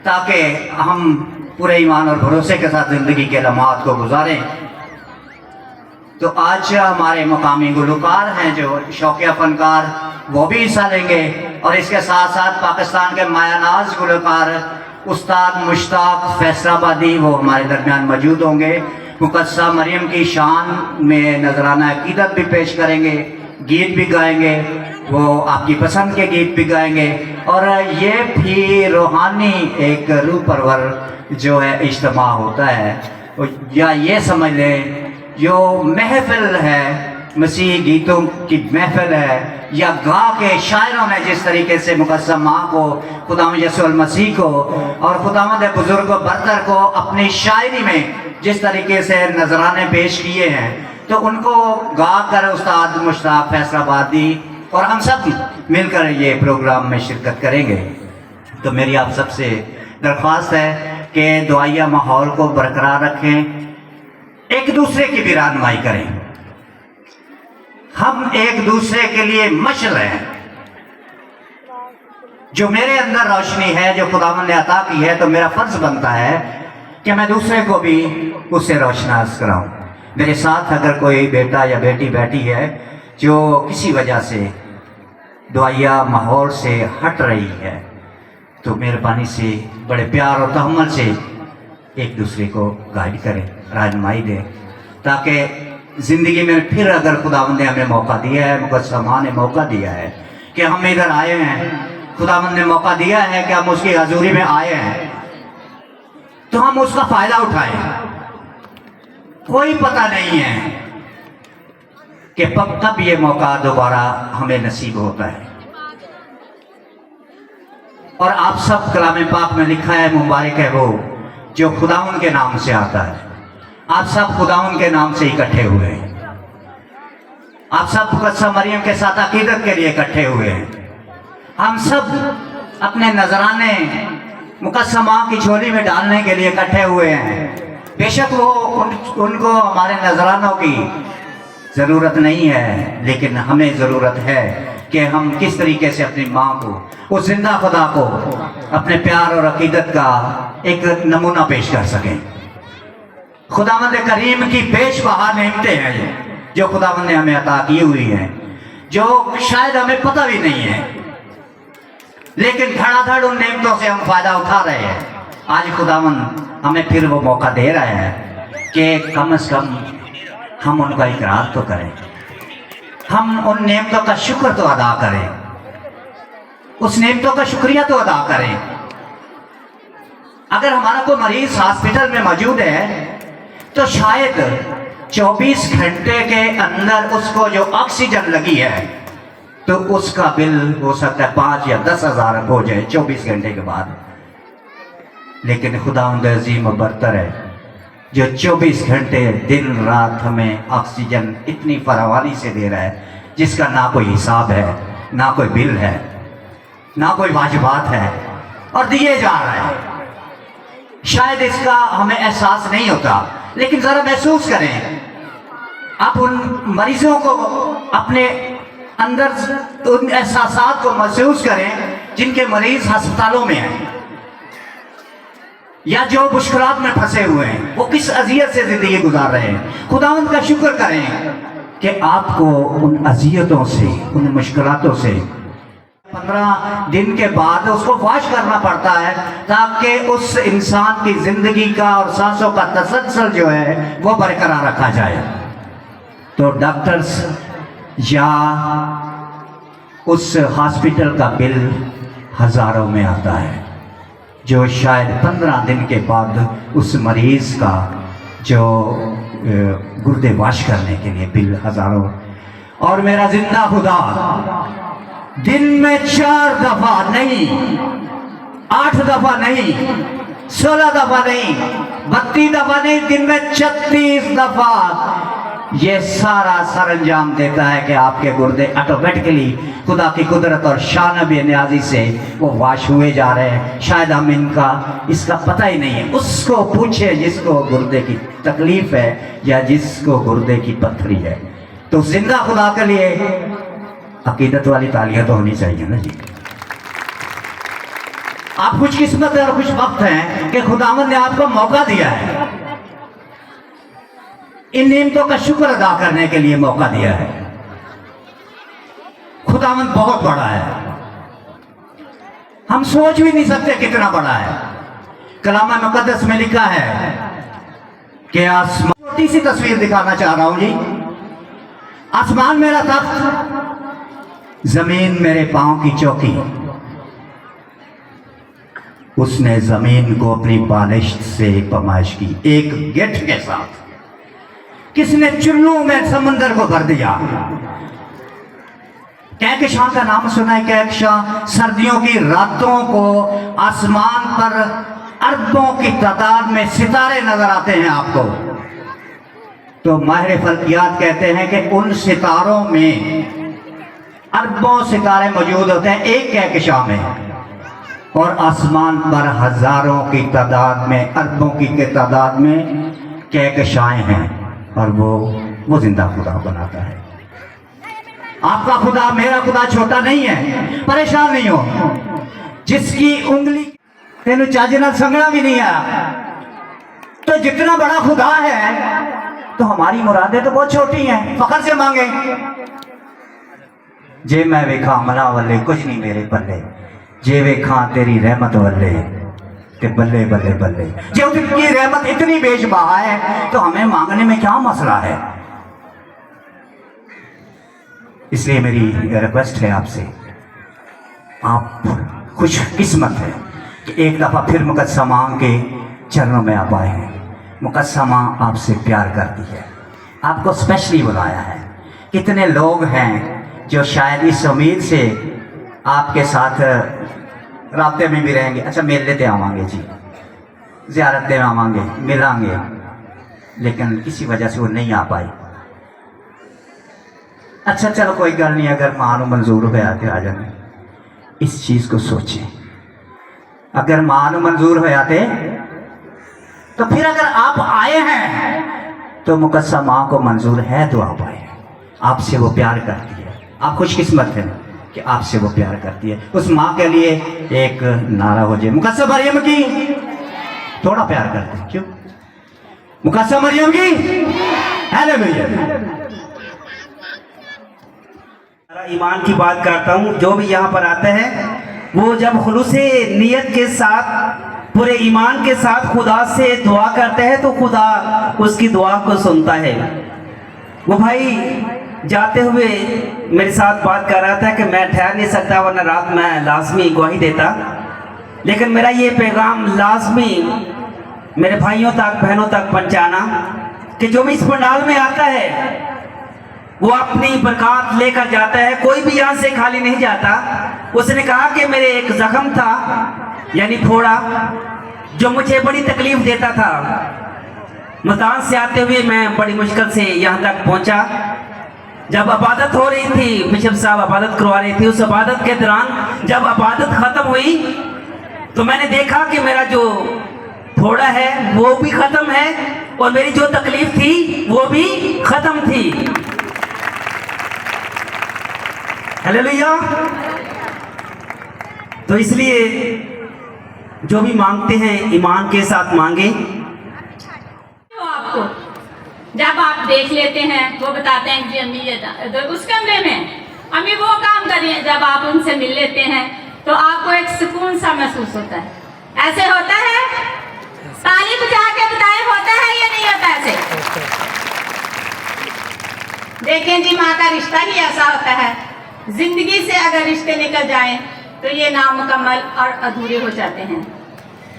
ताकि हम पूरे ईमान और भरोसे के साथ ज़िंदगी के लम्हात को गुजारें। तो आज हमारे मकामी गुलकार हैं जो शौकिया फनकार, वो भी हिस्सा लेंगे, और इसके साथ साथ पाकिस्तान के मायानाज गुलकार उस्ताद मुश्ताक फैसलाबादी वो हमारे दरमियान मौजूद होंगे। मुक़द्दस मरियम की शान में नजराना अकीदत भी पेश करेंगे, गीत भी गाएंगे, वो आपकी पसंद के गीत भी गाएंगे, और ये भी रूहानी एक रूह परवर जो है इज्तिमा होता है, या ये समझ लें जो महफिल है, मसीह गीतों की महफिल है, या गा के शायरों ने जिस तरीके से मुक़द्दस माँ को, खुदा यसुह मसीह को और खुदावंद बुजुर्ग बरतर को अपनी शायरी में जिस तरीके से नजराने पेश किए हैं, तो उनको गा कर उस्ताद मुश्ताक फैसलाबादी और हम सब मिलकर ये प्रोग्राम में शिरकत करेंगे। तो मेरी आप सबसे दरख्वास्त है कि दुआया माहौल को बरकरार रखें, एक दूसरे की भी रहनुमाई करें, हम एक दूसरे के लिए मशल हैं। जो मेरे अंदर रोशनी है जो खुदावंद ने अता की है, तो मेरा फर्ज बनता है कि मैं दूसरे को भी उससे रोशनास कराऊं। मेरे साथ अगर कोई बेटा या बेटी बैठी है जो किसी वजह से दुआया माहौल से हट रही है, तो मेहरबानी से बड़े प्यार और तहम्मुल से एक दूसरे को गाइड करें, रहनुमाई दें, ताकि ज़िंदगी में फिर अगर खुदावंद ने हमें मौका दिया है, मुक़द्दस माँ ने मौका दिया है कि हम इधर आए हैं, खुदावंद ने मौका दिया है कि हम उसकी हजूरी में आए हैं, तो हम उसका फ़ायदा उठाएं। कोई पता नहीं है कि कब ये मौका दोबारा हमें नसीब होता है। और आप सब कलाम पाक में लिखा है, मुबारक है वो जो खुदावंद के नाम से आता है। आप सब खुदावंद के नाम से इकट्ठे हुए हैं, आप सब मुक़द्दस मरियम के साथ अकीदत के लिए इकट्ठे हुए हैं। हम सब अपने नजराने मुक़द्दस माँ की झोली में डालने के लिए इकट्ठे हुए हैं। बेशक वो उनको हमारे नजरानों की ज़रूरत नहीं है, लेकिन हमें ज़रूरत है कि हम किस तरीके से अपनी माँ को, उस जिंदा खुदा को अपने प्यार और अकीदत का एक नमूना पेश कर सकें। खुदावंद करीम की बेशबहा नेमतें हैं ये, जो खुदावंद ने हमें अता की हुई हैं, जो शायद हमें पता भी नहीं है, लेकिन धड़ाधड़ उन नेमतों से हम फ़ायदा उठा रहे हैं। आज खुदावंद हमें फिर वो मौका दे रहे हैं कि कम से कम हम उनका इकरार तो करें, हम उन नेमतों का शुक्र तो अदा करें, उस नेमतों का शुक्रिया तो अदा करें। अगर हमारा कोई मरीज हॉस्पिटल में मौजूद है, तो शायद 24 घंटे के अंदर उसको जो ऑक्सीजन लगी है, तो उसका बिल हो सकता है 5 या 10 हज़ार हो जाए 24 घंटे के बाद। लेकिन खुदावंद अजीम और बरतर है जो 24 घंटे दिन रात हमें ऑक्सीजन इतनी फरावानी से दे रहा है, जिसका ना कोई हिसाब है, ना कोई बिल है, ना कोई वाजिबात है, और दिए जा रहा है। शायद इसका हमें एहसास नहीं होता, लेकिन ज़रा महसूस करें, आप उन मरीजों को अपने अंदर उन एहसासात को महसूस करें जिनके मरीज अस्पतालों में हैं, या जो मुश्किलात में फंसे हुए हैं, वो किस अजियत से ज़िंदगी गुजार रहे हैं। खुदावंद का शुक्र करें कि आपको उन अजियतों से, उन मुश्किलातों से 15 दिन के बाद उसको वॉश करना पड़ता है ताकि उस इंसान की जिंदगी का और सांसों का तसलसल जो है वो बरकरार रखा जाए। तो डॉक्टर्स या उस हॉस्पिटल का बिल हजारों में आता है, जो शायद 15 दिन के बाद उस मरीज का जो गुर्दे वॉश करने के लिए बिल हजारों। और मेरा जिंदा खुदा दिन में 4 दफा नहीं, 8 दफा नहीं, 16 दफा नहीं, 32 दफा नहीं, दिन में 36 दफा ये सारा सरंजाम देता है कि आपके गुर्दे ऑटोमेटिकली खुदा की कुदरत और शान बेनियाजी से वो वाश हुए जा रहे हैं। शायद हम इसका पता ही नहीं है। उसको पूछे जिसको गुर्दे की तकलीफ है या जिसको गुर्दे की पत्थरी है। तो जिंदा खुदा के लिए अकीदत वाली तालियां तो होनी चाहिए ना जी। आप कुछ किस्मत है और कुछ वक्त है कि खुदावंद ने आपको मौका दिया है, इन नेमतों का शुक्र अदा करने के लिए मौका दिया है। खुदावंद बहुत बड़ा है, हम सोच भी नहीं सकते कितना बड़ा है। कलाम मुकद्दस में लिखा है कि आसमान, छोटी सी तस्वीर दिखाना चाह रहा हूं जी। आसमान मेरा तख्त, जमीन मेरे पांव की चौकी। उसने जमीन को अपनी बालिश से पमाइश की, एक गेट के साथ। किसने चुल्लू में समंदर को भर दिया। कहकशां का नाम सुना है? कहकशां सर्दियों की रातों को आसमान पर अरबों की तादाद में सितारे नजर आते हैं आपको। तो माहिर फल्कियात कहते हैं कि उन सितारों में अरबों सितारे मौजूद होते हैं एक कहकशां में, और आसमान पर हजारों की तादाद में, अरबों की तादाद में कहकशाएं हैं, और वो जिंदा खुदा बनाता है। आपका खुदा, मेरा खुदा छोटा नहीं है। परेशान नहीं हो। जिसकी उंगली तेन चाजना संगना भी नहीं आया, तो जितना बड़ा खुदा है तो हमारी मुरादें तो बहुत छोटी हैं। फखर से मांगे, जे मैं वेखा मना वल्ले कुछ नहीं मेरे पल्ले, जे वेखा तेरी रहमत वल्ले ते बल्ले बल्ले बल्ले। जो उनकी रहमत इतनी बेशबहा है तो हमें मांगने में क्या मसला है। इसलिए मेरी रिक्वेस्ट है आपसे, आप खुश किस्मत है कि एक दफा फिर मुकद्दमा के चरणों में आप आए हैं। मुकद्दमा आपसे प्यार करती है, आपको स्पेशली बुलाया है। कितने लोग हैं जो शायद इस उम्मीद से आपके साथ राब्ते में भी रहेंगे, अच्छा मेल लेते आवांगे जी, ज़ियारत दे आवांगे, मिलांगे, लेकिन किसी वजह से वो नहीं आ पाई। अच्छा चलो कोई गल नहीं, अगर मां मंजूर होया तो आ जाने। इस चीज़ को सोचें, अगर मां मंजूर होया तो फिर अगर आप आए हैं तो मुकद्दसा मां को मंजूर है तो आप आए। आपसे वो प्यार करती है, आप खुशकिस्मत हैं कि आपसे वो प्यार करती है। उस माँ के लिए एक नारा हो जाए, मुकद्दसा मरियम की, थोड़ा प्यार करते हैं क्यों? मुकद्दसा मरियम की हालेलुया। ईमान की बात करता हूँ। जो भी यहाँ पर आते हैं वो जब खुलूसे नियत के साथ, पूरे ईमान के साथ खुदा से दुआ करते हैं तो खुदा उसकी दुआ को सुनता है। वो भाई जाते हुए मेरे साथ बात कर रहा था कि मैं ठहर नहीं सकता वरना रात में लाजमी गवाही देता, लेकिन मेरा ये पैगाम लाजमी मेरे भाइयों तक, बहनों तक पहुँचाना कि जो भी इस पंडाल में आता है वो अपनी बरकत लेकर जाता है। कोई भी यहाँ से खाली नहीं जाता। उसने कहा कि मेरे एक जख्म था, यानी फोड़ा, जो मुझे बड़ी तकलीफ देता था। मुल्तान से आते हुए मैं बड़ी मुश्किल से यहाँ तक पहुँचा। जब इबादत हो रही थी, बिशप साहब इबादत करवा रही थी, उस इबादत के दौरान जब इबादत ख़त्म हुई तो मैंने देखा कि मेरा जो फोड़ा है वो भी ख़त्म है और मेरी जो तकलीफ थी वो भी ख़त्म थी। हालेलुया। तो इसलिए जो भी मांगते हैं ईमान के साथ मांगे। तो आपको जब आप देख लेते हैं वो बताते हैं कि अम्मी ये था, तो उस कमरे में अम्मी वो काम काम करिए, जब आप उनसे मिल लेते हैं तो आपको एक सुकून सा महसूस होता है। ऐसे होता है? ताली बजा के बताएं, होता है या नहीं होता ऐसे? देखें जी, माँ का रिश्ता ही ऐसा होता है। जिंदगी से अगर रिश्ते निकल जाएं तो ये नामुकम्मल और अधूरे हो जाते हैं।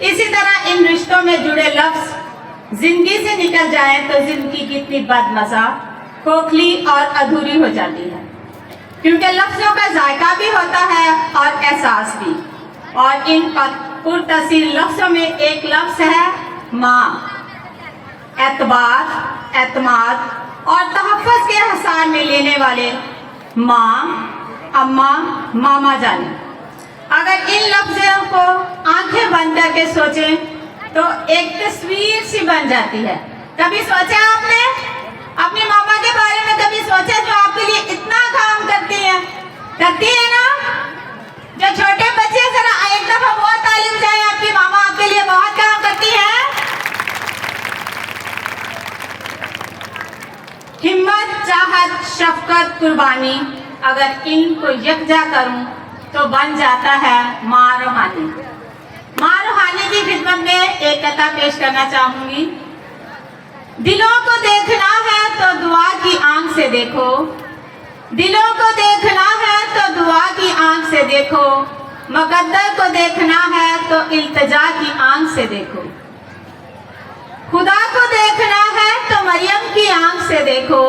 इसी तरह इन रिश्तों में जुड़े लफ्ज जिंदगी से निकल जाए तो जिंदगी कितनी बदमजा, खोखली और अधूरी हो जाती है, क्योंकि लफ्जों का जायका भी होता है और एहसास भी। और इन पुरतसीर लफ्जों में एक लफ्ज है माँ। एतबार, एतमाद और तहफ़्फ़ुज़ के हसान में लेने वाले माँ, अम्मा, मामा जानी। अगर इन लफ्ज़ों को आंखें बंद करके सोचें तो एक तस्वीर सी बन जाती है। कभी सोचा आपने अपनी मामा के बारे में? कभी सोचा जो आपके लिए इतना काम करती है ना? जो छोटे बच्चे, जरा एक दफा बहुत तालीम जाए, आपकी मामा आपके लिए बहुत काम करती है। हिम्मत, चाहत, शफकत, कुर्बानी, अगर इनको यकजा करूं तो बन जाता है माँ रूहानी। माँ रूहानी की खिदमत में एक कथा पेश करना चाहूंगी। दिलों को देखना है तो दुआ की आंख से देखो, दिलों को देखना है तो दुआ की आंख से देखो, मुकद्दर को देखना है तो इल्तिजा की आंख से देखो, खुदा को देखना है तो मरियम की आंख से देखो,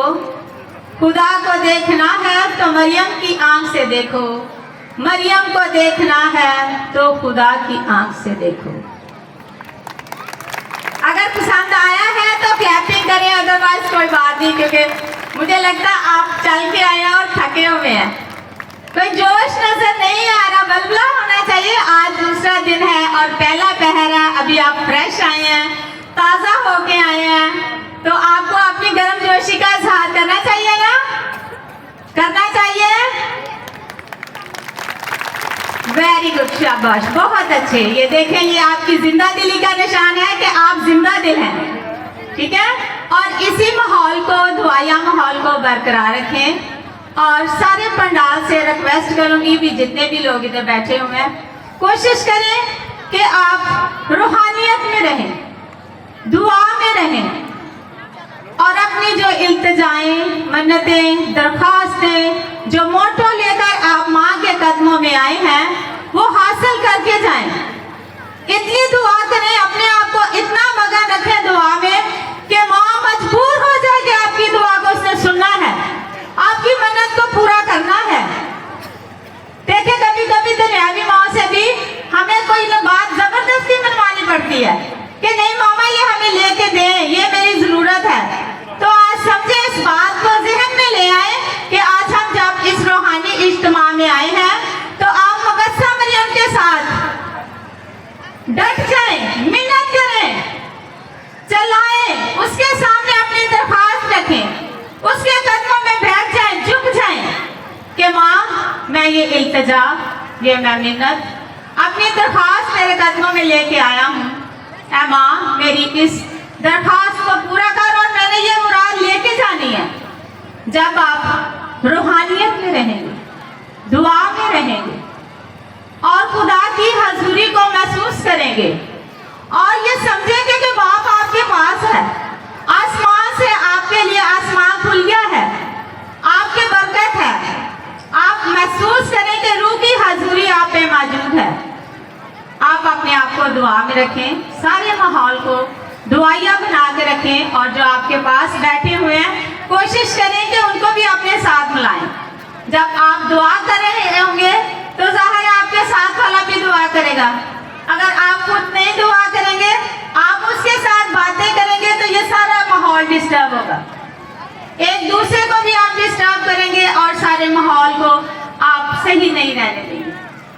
खुदा को देखना है तो मरियम की आंख से देखो, मरियम को देखना है तो खुदा की आंख से देखो। अगर पसंद आया है तो क्लैपिंग करें, अदरवाइज कोई बात नहीं, क्योंकि मुझे लगता है आप चल के आए हैं और थके हुए हैं। कोई जोश नजर नहीं आ रहा, बलबला होना चाहिए। आज दूसरा दिन है और पहला पहर है, अभी आप फ्रेश आए हैं, ताज़ा होके आए हैं, तो आपको अपनी गर्मजोशी का इजहार करना चाहिए ना? करना चाहिए। वेरी गुड, शाबाश, बहुत अच्छे। ये देखें, ये आपकी जिंदा दिली का निशान है कि आप जिंदा दिल हैं, ठीक है। और इसी माहौल को, दुआया माहौल को बरकरार रखें। और सारे पंडाल से रिक्वेस्ट करूंगी भी, जितने भी लोग इधर बैठे हुए हैं, कोशिश करें कि आप रूहानियत में रहें, दुआ में रहें और अपनी जो इल्तिजाएं, मन्नतें, दरख्वास्तें, जो मोटो लेकर आप माँ के कदमों में आए हैं, वो हासिल करके जाएं। इतनी दुआ करें, अपने आप को इतना मगन रखें दुआ में कि माँ मजबूर हो जाए कि आपकी दुआ को उसने सुनना है, आपकी मन्नत को पूरा करना है। देखिए, कभी कभी दुनियावी माँ से भी हमें कोई बात जबरदस्ती मनवानी पड़ती है कि नहीं मामा, ये हमें लेके दें, ये मेरी जरूरत है। तो आज समझे, इस बात को ज़हन में ले आए कि आज हम जब इस रूहानी इज्तिमा में आए हैं तो आप मुकद्दसा मरियम के साथ डट जाएं, मिन्नत करें, चलाएं, उसके सामने अपनी दरख्वास्त रखें, उसके कदमों में बैठ जाएं, झुक जाएं कि माँ, मैं ये इल्तिजा, ये मैं मिन्नत, अपनी दरख्वास्त मेरे कदमों में लेके आया हूँ। ऐ माँ, मेरी इस दरख्वास्त को पूरा कर और मैंने ये मुराद लेके जानी है। जब आप रूहानियत में रहेंगे, दुआ में रहेंगे और खुदा की हजूरी को महसूस करेंगे और ये समझेंगे कि बाप आपके पास है, आसमान से आपके लिए आसमान खुल गया है, आपके बरकत है, आप महसूस करें कि रूह की हजूरी आप पे मौजूद है। आप अपने आप को दुआ में रखें, सारे माहौल को दुआया बना के रखें और जो आपके पास बैठे हुए हैं, कोशिश करें कि उनको भी अपने साथ मिलाएं। जब आप दुआ कर रहे होंगे तो ज़ाहिर है आपके साथ वाला भी दुआ करेगा। अगर आप खुद नहीं दुआ करेंगे, आप उसके साथ बातें करेंगे तो ये सारा माहौल डिस्टर्ब होगा। एक दूसरे को भी आप डिस्टर्ब करेंगे और सारे माहौल को आप सही नहीं रहने देंगे,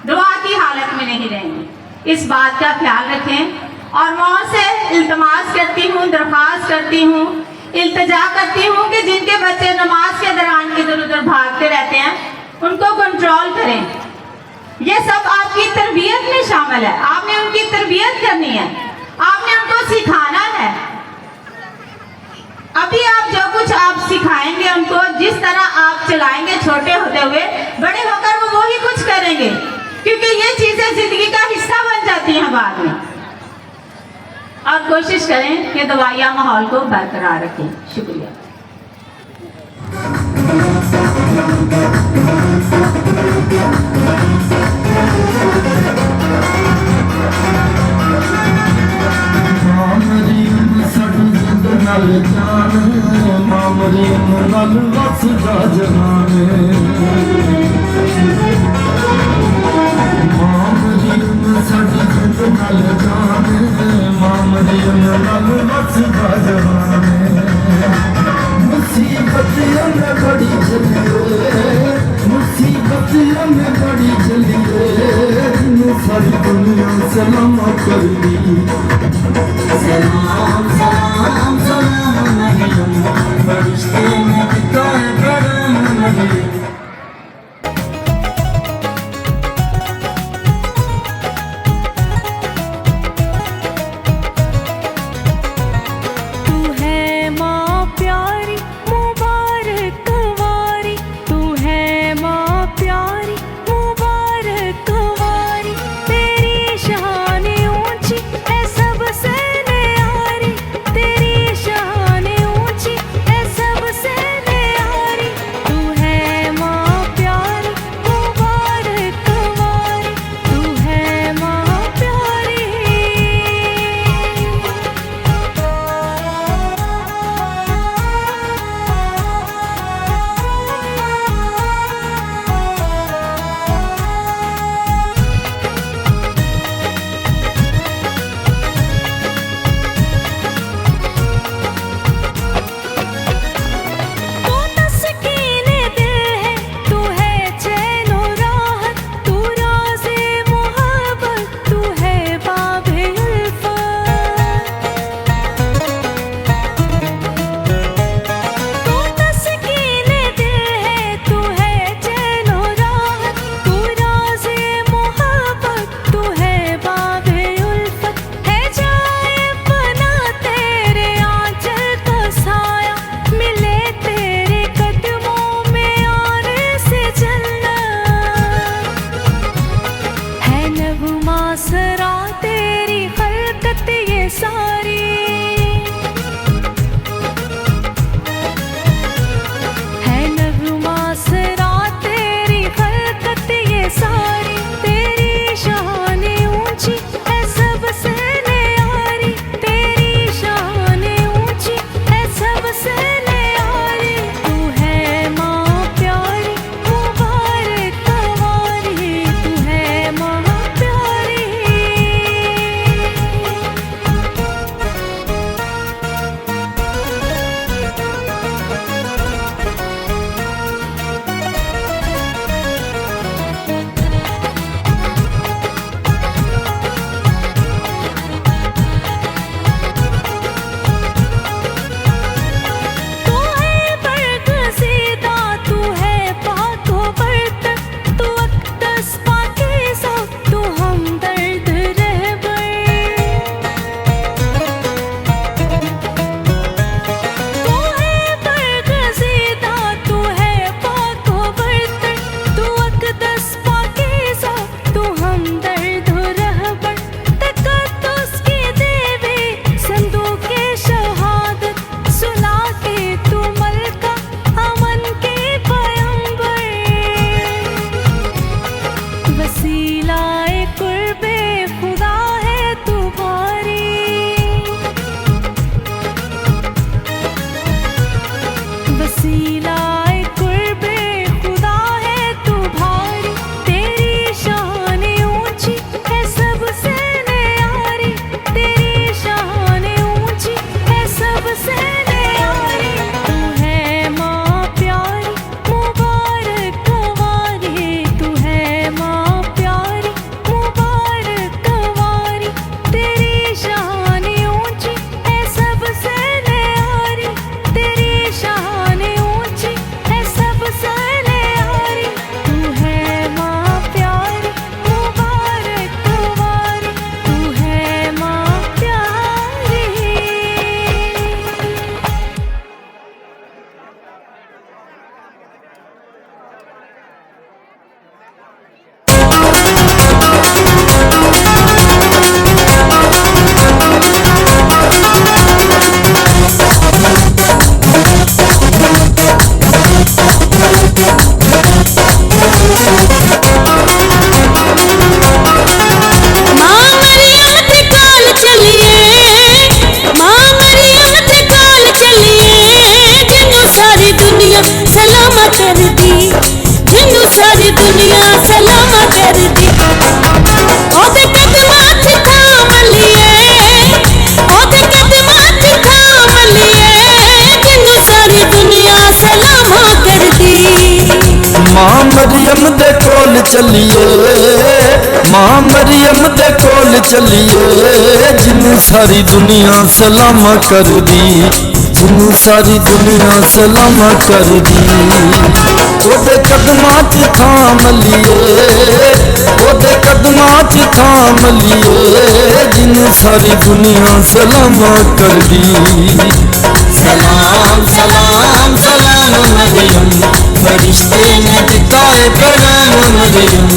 दुआ की हालत में नहीं रहेंगे। इस बात का ख्याल रखें और माँ से इल्तमास करती हूँ, दरख्वास्त करती हूँ, इल्तिजा करती हूँ कि जिनके बच्चे नमाज के दौरान इधर उधर भागते रहते हैं, उनको कंट्रोल करें। ये सब आपकी तरबियत में शामिल है, आपने उनकी तरबियत करनी है, आपने उनको सिखाना है। अभी आप जो कुछ आप सिखाएंगे उनको, जिस तरह आप चलाएंगे छोटे होते हुए, बड़े होकर वो ही कुछ करेंगे, क्योंकि ये चीजें जिंदगी का हिस्सा बन जाती हैं बाद में। और कोशिश करें कि दवाइयाँ माहौल को बरकरार रखें। शुक्रिया। सलाम कर दी सलाम सलाम सलाम नहीं फरिश्ते में किताए करम नहीं। चलिए मां मरियम दे कोल चलिए जिन्नू सारी दुनिया सलामा कर दी जिन्नू सारी दुनिया सलामा कर दी ओदे कदमां च थाम लिये ओदे कदमां च थाम लिये जिन्नू सारी दुनिया सलामा कर दी। सलाम सलाम सलाम मरियम फरिश्ते ने दिखाए पैगाम मरियम।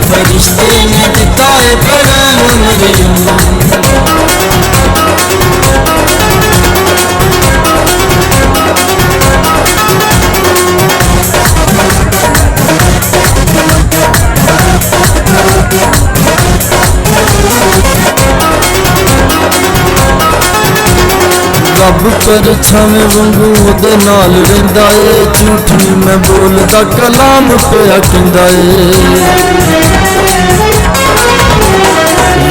फरिश्ते ने दिखाए पैगाम मरियम। रब पर छावे वांगू ओदे नाल रहिंदा ए झूठ नहीं मैं बोलदा कलाम पिया कहंदा ए।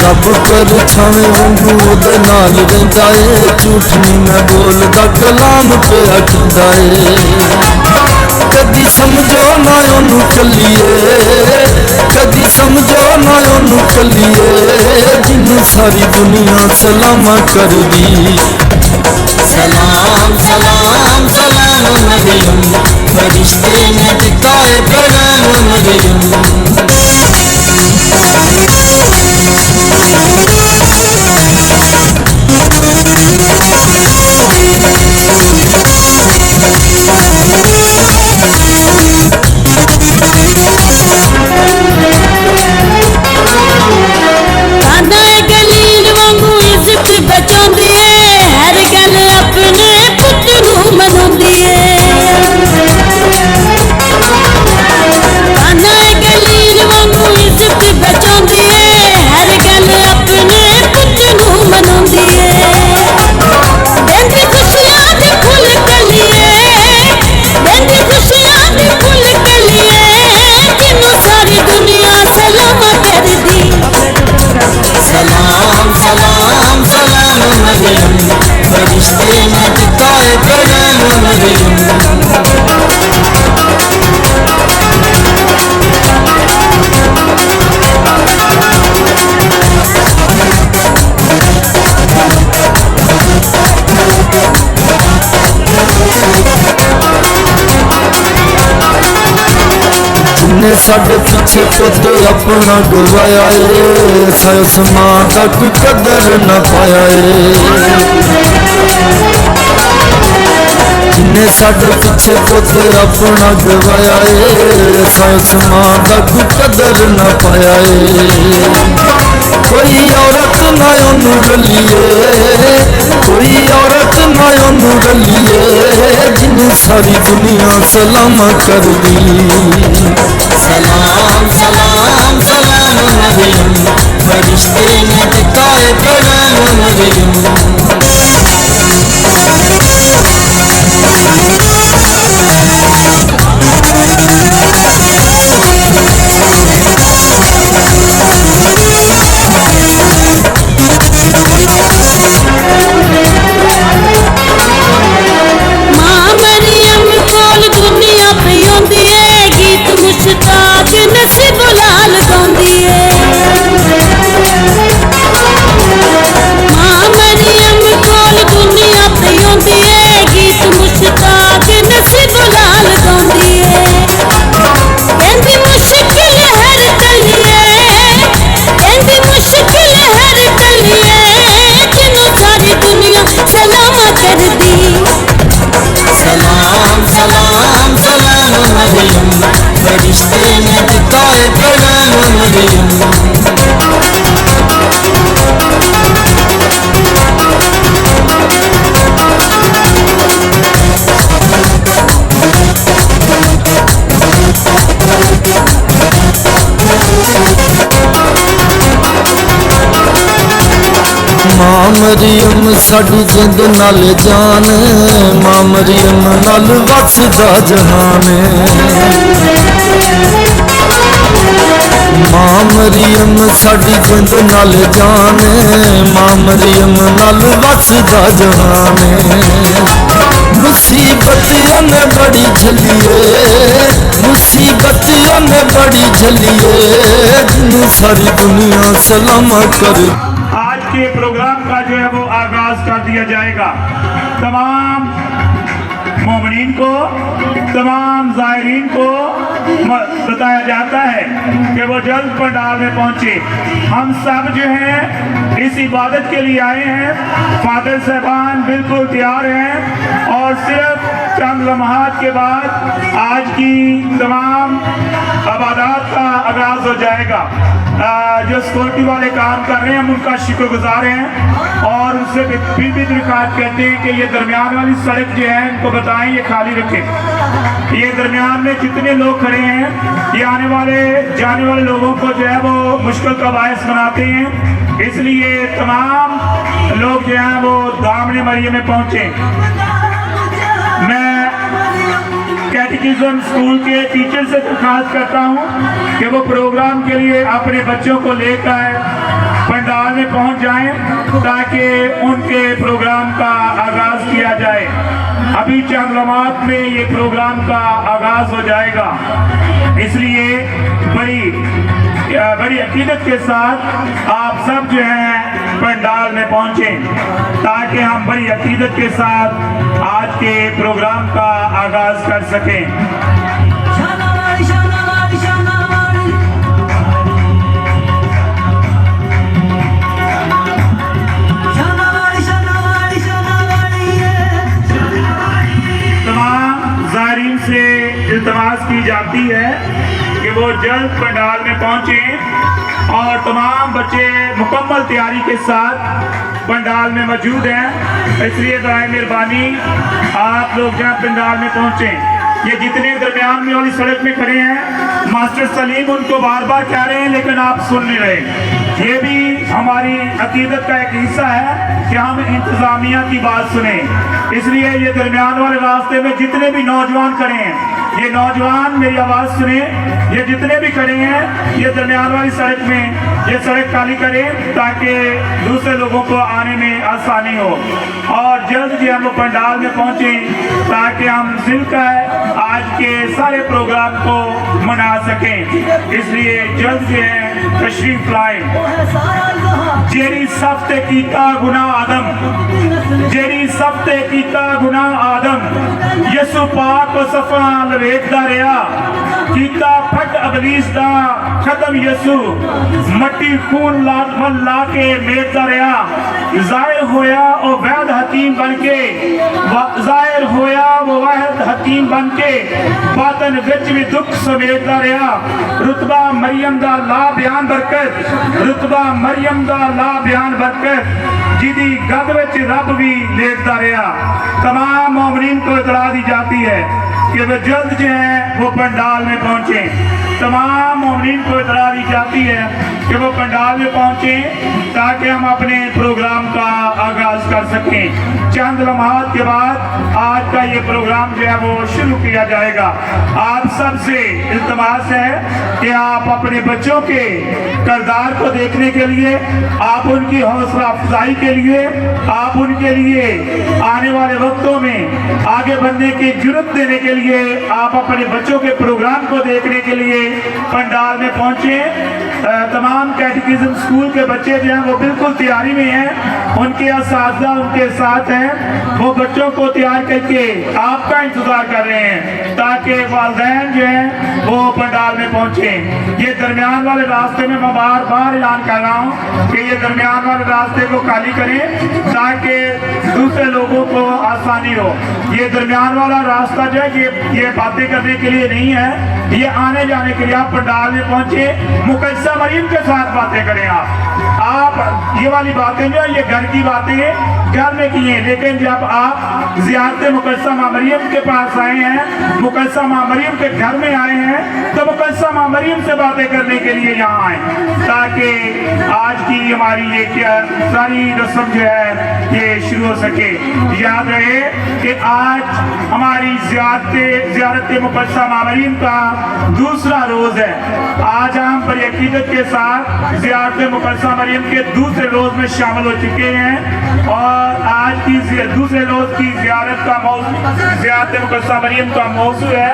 रब पर छावे वांगू ओदे नाल रहिंदा ए झूठ नहीं मैं बोलदा कलाम पिया कहंदा ए। कदी समझो ना ओनू कलिए कदी समझो ना ओनू कलिए जिन्नू सारी दुनिया सलामा कर दी। सलाम सलाम सलाम मरियम फरिश्ते ने दिखाए पैगाम मरियम। फरिश्ते ने दिखाए पैगाम मरियम। जिन्ने साडे पीछे पुत अपना गवाया है सायस मां तक कदर न पाया है। जिन्ने साडे पीछे पुत अपना गवाया है सायस मां तक कदर न पाया है। कोई औरत ना ओनू रलिए कोई औरत ना ओनू रलिए जिन्नू सारी दुनिया सलामा कर दी। सलाम सलाम सलाम मरियम फरिश्ते ने दिखाए पैगाम मरियम। साडी जिंद नाल जान मां मरियम नाल वसदा जहान मां मरियम साडी जिंद नाल जान मां मरियम नाल वसदा जहान मुसीबतियों ने बड़ी झलिए मुसीबतियों ने बड़ी झलिए जिन्हें सारी दुनिया सलामा कर। आज के प्रोग्राम का जो है वो आगाज कर दिया जाएगा। तमाम मोमिनीन को, तमाम ज़ायरीन को बताया जाता है कि वो जल्द पंडाल में पहुंचे। हम सब जो है इस इबादत के लिए आए हैं। फादर साहबान बिल्कुल तैयार हैं और सिर्फ चंद लम्हात के बाद आज की तमाम इबादत का आगाज हो जाएगा। जो सिक्योरिटी वाले काम कर रहे हैं हम उनका शुक्रगुजार हैं और उनसे फिर भी दरख्वास्त करते हैं कि ये दरमियान वाली सड़क जो है इनको बताएं ये खाली रखें। ये दरमियान में जितने लोग खड़े हैं ये आने वाले जाने वाले लोगों को जो है वो मुश्किल का बायस बनाते हैं, इसलिए तमाम लोग जो हैं वो दामने मरियम में पहुंचे। मैं कैटेकिज्म स्कूल के टीचर से दरख्वास्त करता हूं कि वो प्रोग्राम के लिए अपने बच्चों को लेकर पंडाल में पहुंच जाएं ताकि उनके प्रोग्राम का आगाज किया जाए। अभी चंद लम्हात में ये प्रोग्राम का आगाज हो जाएगा, इसलिए बड़ी अकीदत के साथ आप सब जो हैं पंडाल में पहुंचें ताकि हम बड़ी अकीदत के साथ आज के प्रोग्राम का आगाज कर सकें। तमाम ज़ायरीन से इल्तमास की जाती है कि वो जल्द पंडाल में पहुंचे और तमाम बच्चे मुकम्मल तैयारी के साथ पंडाल में मौजूद हैं, इसलिए बराए मेहरबानी आप लोग जहाँ पंडाल में पहुंचे। ये जितने दरमियान में वाली सड़क में खड़े हैं मास्टर सलीम उनको बार बार कह रहे हैं लेकिन आप सुन नहीं रहे। ये भी हमारी अकीदत का एक हिस्सा है कि हम इंतजामिया की बात सुने, इसलिए ये दरमियान वाले रास्ते में जितने भी नौजवान खड़े हैं ये नौजवान मेरी आवाज़ सुने। ये जितने भी खड़े हैं ये दरमियान वाली सड़क में ये सड़क खाली करें ताकि दूसरे लोगों को आने में आसानी हो और जल्द जो हम लोग पंडाल में पहुंचे ताकि हम मिलकर आज के सारे प्रोग्राम को मना सकें, इसलिए जल्द जो है तशरीफ लाएं। जेरी सफ्ते कीता गुनाह आदम, जेरी सफ्ते कीता गुनाह आदम यसु पाक सफा लवेटदा रहा कीता फट अबलीस दा खत्म यसु मट्टी खून ला के मेटदा रहा। जाहिर होया ओ वैद हकीम बनके, जाहिर होया वो वैद हकीम बनके बातन विच भी दुख समेटदा रहा। रुतबा मरियम दा ला बयान बरकत, रुतबा मरियम दा ला बयान बरकत जिदी गद विच रब भी लेटदा रहा। तमाम मोमिनीन को इतला दी जाती है कि वे जल्द जो है वो पंडाल में पहुंचे। तमाम मोमिनीन को इतला दी जाती है कि वो पंडाल में पहुंचे ताकि हम अपने प्रोग्राम का आगाज कर सकें। चंद लम्हात के बाद आज का ये प्रोग्राम जो है वो शुरू किया जाएगा। आप सबसे इल्तमास है कि आप अपने बच्चों के किरदार को देखने के लिए, आप उनकी हौसला अफजाई के लिए, आप उनके लिए आने वाले वक्तों में आगे बढ़ने की जुर्रत देने के लिए आप अपने बच्चों के प्रोग्राम को देखने के लिए पंडाल में पहुंचे। तमाम कैटेकिज्म स्कूल के बच्चे जो हैं वो बिल्कुल तैयारी में हैं, उनके असातिज़ा उनके साथ हैं, वो बच्चों को तैयार करके आपका इंतजार कर रहे हैं ताकि वालिदैन जो हैं वो पंडाल में पहुंचे। ये दरमियान वाले रास्ते में मैं बार बार ऐलान कर रहा हूँ कि ये दरमियान वाले रास्ते को खाली करें ताकि दूसरे लोगों को आसानी हो। ये दरमियान वाला रास्ता जो है ये बातें करने के लिए नहीं है, ये आने जाने के लिए। आप पंडाल में पहुंचे मुकद्दसा मरीम के साथ बातें करें। आप ये वाली बातें जो है ये घर की बातें घर में किए, लेकिन जब आप ज़ियारत मुकद्दमा मरियम के पास आए हैं, मुकद्दमा मरियम के घर में आए हैं, तो मुकद्दमा मरियम से बातें करने के लिए यहाँ आए, ताकि आज की हमारी ये क्या सारी रस्म जो है ये शुरू हो सके। याद रहे कि आज हमारी ज़ियारत मुकद्दमा मरियम का दूसरा रोज़ है। आज हम बड़ी अकीदत के साथ ज़ियारत मुकद्दमा मरियम के दूसरे रोज़ में शामिल हो चुके हैं और आज की दूसरे रोज़ की ज़ियारत मुकद्दमा मरियम का मौजू है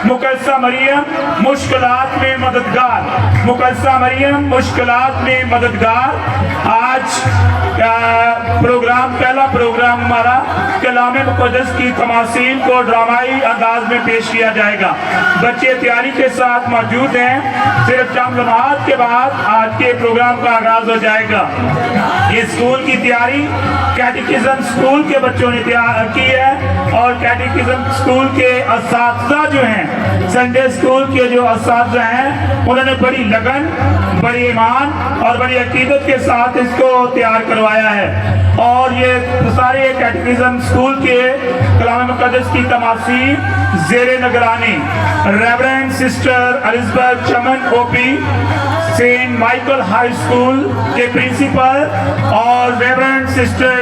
मुकद्दमा मरियम मुश्किलात में मददगार। मुकद्दमा मरियम मुश्किलात में मददगार। आज पहला प्रोग्राम हमारा कलाम मुक़द्दस की तमासील को ड्रामाई अंदाज में पेश किया जाएगा। बच्चे तैयारी के साथ मौजूद हैं। सिर्फ चंद लम्हात के बाद आज के प्रोग्राम का आगाज हो जाएगा। ये स्कूल की तैयारी कैटेकिज्म स्कूल के बच्चों ने तैयार की है और कैटेकिज्म स्कूल के असातिज़ा जो हैं, संडे स्कूल के जो असातिज़ा हैं, उन्होंने बड़ी लगन, बड़ी ईमान और बड़ी अकीदत के साथ इसको तैयार करवाया है। और ये सारे कैटेकिज्म स्कूल के कलाम मुक़द्दस की तमासील ज़ेरे निगरानी reverend sister Elizabeth Chaman OP, Saint Michael high school के प्रिंसिपल और reverend sister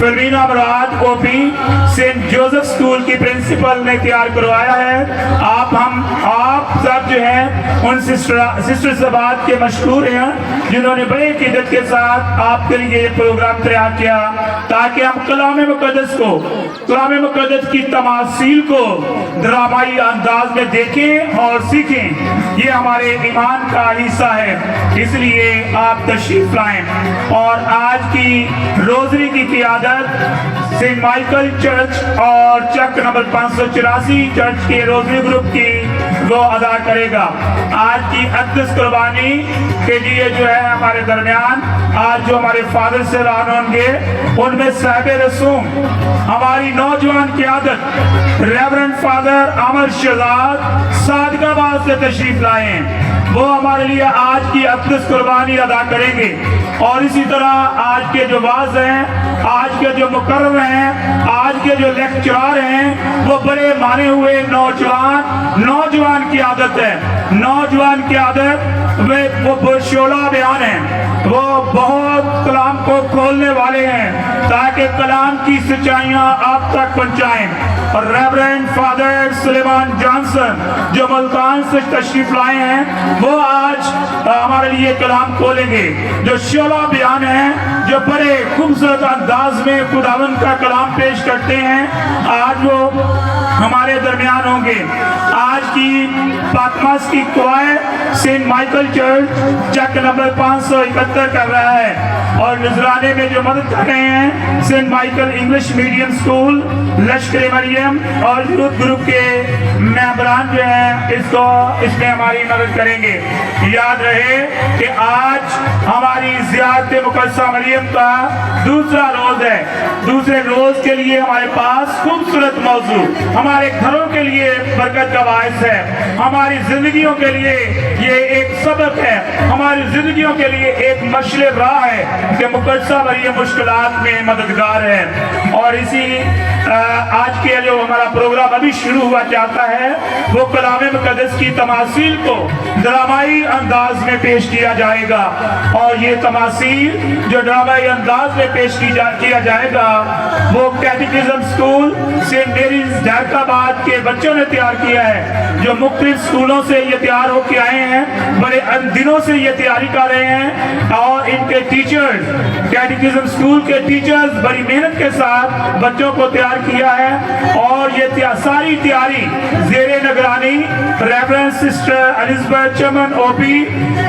Philomena Murad OP, Saint Joseph school की प्रिंसिपल ने तैयार करवाया है। आप सब जो हैं उन सिस्टर सबात के मशहूर हैं जिन्होंने बड़ी अकीदत के साथ आपके लिए ये प्रोग्राम तैयार किया, ताकि हम कलाम मुक़द्दस की तमासील को ड्रामाई अंदाज में देखें और सीखें। ये हमारे ईमान का हिस्सा है, इसलिए आप तशरीफ लाएं। और आज की रोजरी की क़ियादत सेंट माइकल चर्च और चक नंबर 584 चर्च के रोजरी ग्रुप की वो अदा करेगा। आज की अक़दस कुर्बानी के लिए जो है हमारे दरमियान आज जो हमारे फादर से रान होंगे, उनमें साहिब रसूम हमारी नौजवान क़ियादत रेवरेंड फादर अमर शहजाद सादकाबाद से तशरीफ लाए हैं। वो हमारे लिए आज की अक़दस कुर्बानी अदा करेंगे। और इसी तरह आज के जो वाज हैं, आज के जो मुकर्रर हैं, आज के जो लेक्चरार हैं, वो बड़े माने हुए नौजवान की आदत है। नौजवान की आदत वो शोला बयान है, वो बहुत कलाम को खोलने वाले हैं ताकि कलाम की सच्चाइयाँ आप तक पहुँचाएं। और रेवरेंड फादर सुलेमान जॉनसन जो मुल्तान से तशरीफ लाए हैं, वो आज हमारे लिए कलाम खोलेंगे। जो शोला बयान है, जो बड़े खूबसूरत अंदाज में खुदावंद का कलाम पेश करते हैं, आज वो हमारे दरमियान होंगे। आज की फातिमास की क्वायर सेंट माइकल चर्च चक नंबर 571 कर रहा है और नजराने में जो मदद कर रहे हैं Saint Michael English medium school, Lashkar Mariam और यूथ ग्रुप के मेंबरान जो हैं इसमें हमारी मदद करेंगे। याद रहे कि आज हमारी ज़ियारत मुकद्दमा मरियम का दूसरा रोज़ है। दूसरे रोज़ के लिए हमारे पास खूबसूरत मौजू, हमारे घरों के लिए बरकत का बायस है, हमारी जिंदगियों के लिए ये एक सबक है, हमारी जिंदगियों के लिए एक मशले राह है कि मुकद्दमा मरियम मुश्किलात में मददगार है। और इसी आज के जो हमारा प्रोग्राम अभी शुरू हुआ जाता है, वो कलाम मुक़द्दस की तमासील को ड्रामाई अंदाज में पेश किया जाएगा। और ये तमासील जो ड्रामाई अंदाज में पेश किया जाएगा, वो कैटेकिज्म स्कूल सेंट मेरीज जैकाबाद के बच्चों ने तैयार किया है, जो मुख्तलिफ स्कूलों से ये तैयार होके आए हैं, बड़े दिनों से ये तैयारी कर रहे हैं। और इनके टीचर्स, कैटेकिज्म स्कूल के टीचर्स बड़ी मेहनत के साथ बच्चों को तैयार किया है। और ये सारी तैयारी ज़ेरे निगरानी reverend sister Elizabeth Chaman OP,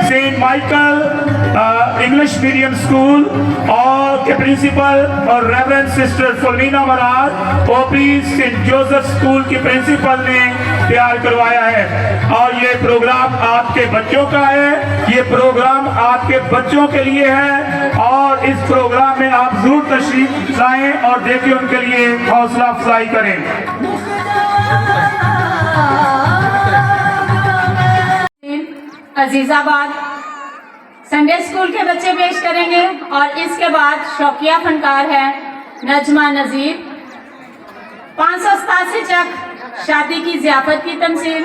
Saint Michael English medium school और के प्रिंसिपल और reverend sister Philomena Murad OP, Saint Joseph school की प्रिंसिपल ने तैयार करवाया है। और ये प्रोग्राम आपके बच्चों का है, ये प्रोग्राम आपके बच्चों के लिए है। और इस प्रोग्राम में आप जरूर तशरीफ लाएं और देखें, उनके लिए हौसला अफजाई करें। अजीजाबाद संडे स्कूल के बच्चे पेश करेंगे और इसके बाद शौकिया फनकार है नजमा नजीर। 587 चक शादी की ज़ियाफत की तमसील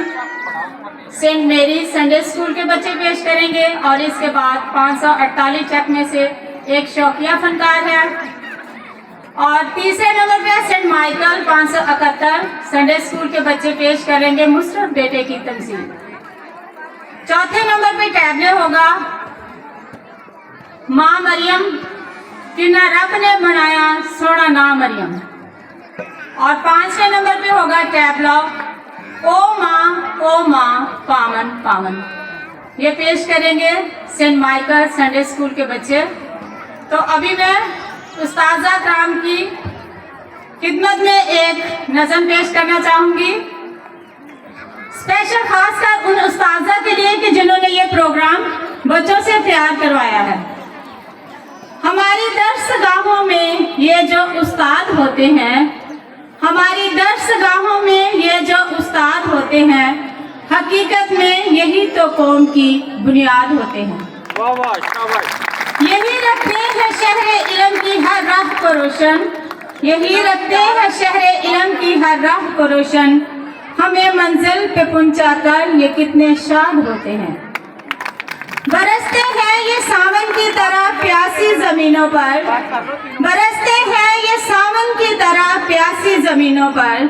सेंट मेरी संडे स्कूल के बच्चे पेश करेंगे और इसके बाद 548 चक में से एक शौकिया फनकार है। और तीसरे नंबर पे सेंट माइकल 571 संडे स्कूल के बच्चे पेश करेंगे मुसरत बेटे की तमसील। चौथे नंबर पे टैबले होगा माँ मरियम किन्ना रब ने बनाया सोना ना मरियम। और 5वें नंबर पे होगा टैबला ओ माँ पावन पावन। ये पेश करेंगे सेंट माइकल संडे स्कूल के बच्चे। तो अभी मैं उस्ताज़ा कराम की खिदमत में एक नज़म पेश करना चाहूँगी, स्पेशल खासकर उन उस्ताज़ा के लिए कि जिन्होंने ये प्रोग्राम बच्चों से तैयार करवाया है। हमारी दर्सगाहों में ये जो उस्ताद होते हैं, हमारी दर्सगाहों में ये जो उस्ताद होते हैं, हकीकत में यही तो कौम की बुनियाद होते हैं। यही रखते हैं शहरे इल्म की हर राह को रोशन, यही रखते हैं शहरे इल्म की हर राह को रोशन। हमें मंजिल पे पहुंचा कर ये कितने शाद होते हैं। बरसते हैं ये सावन की तरह प्यासी जमीनों पर, बरसते हैं ये सावन की तरह प्यासी जमीनों पर।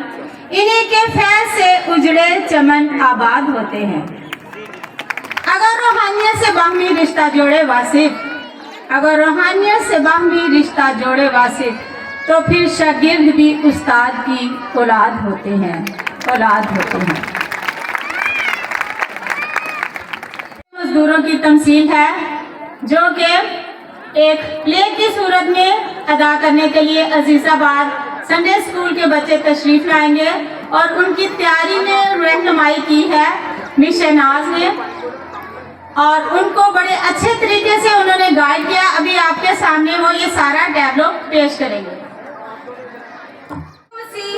इन्हीं के फैज़ से उजड़े चमन आबाद होते हैं। अगर रूहानियत से बाहमी रिश्ता जोड़े वासिफ, अगर रूहानियत से बाहमी रिश्ता जोड़े वासिफ, तो फिर शागिर्द भी उस्ताद की औलाद होते हैं, औलाद होते हैं। मजदूरों की तमसील है जो कि एक प्ले की सूरत में अदा करने के लिए अजीज़ाबाद संडे स्कूल के बच्चे तशरीफ लाएंगे और उनकी तैयारी में रहनुमाई की है मिस शहनाज ने और उनको बड़े अच्छे तरीके से उन्होंने गाइड किया। अभी आपके सामने वो ये सारा टैबलो पेश करेंगे।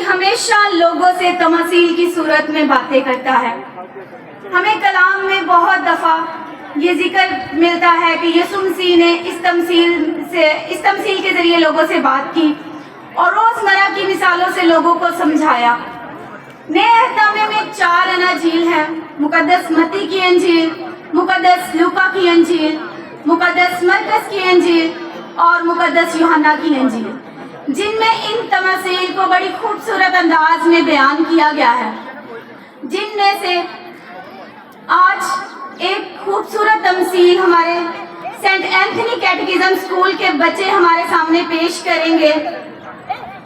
हमेशा लोगों से तमसील की सूरत में बातें करता है। हमें कलाम में बहुत दफ़ा ये जिक्र मिलता है कि यसुम मसीह ने इस तमसील के ज़रिए लोगों से बात की और रोज़मर्रा की मिसालों से लोगों को समझाया। नए अहकामे में 4 अनाजील हैं, मुकद्दस मत्ती की अंजील, मुकद्दस लूका की अंजील, मुकद्दस मरकस की अंजील और मुकद्दस यूहन्ना की अंजील, जिनमें इन तमसील को बड़ी खूबसूरत अंदाज में बयान किया गया है। जिनमें से आज एक खूबसूरत तमसील हमारे सेंट एंथनी कैटेकिज्म स्कूल के बच्चे हमारे सामने पेश करेंगे,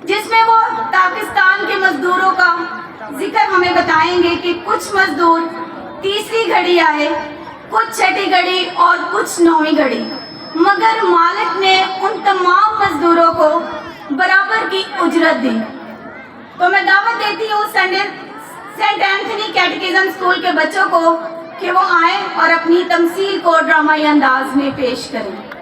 जिसमें वो पाकिस्तान के मजदूरों का जिक्र हमें बताएंगे कि कुछ मजदूर तीसरी घड़ी आए, कुछ छठी घड़ी और कुछ 9वीं घड़ी, मगर मालिक ने उन तमाम मजदूरों को बराबर की उजरत दी। तो मैं दावत देती हूँ सेंट एंथनी कैटेकिज्म स्कूल के बच्चों को कि वो आए और अपनी तमसील को ड्रामाई अंदाज में पेश करें।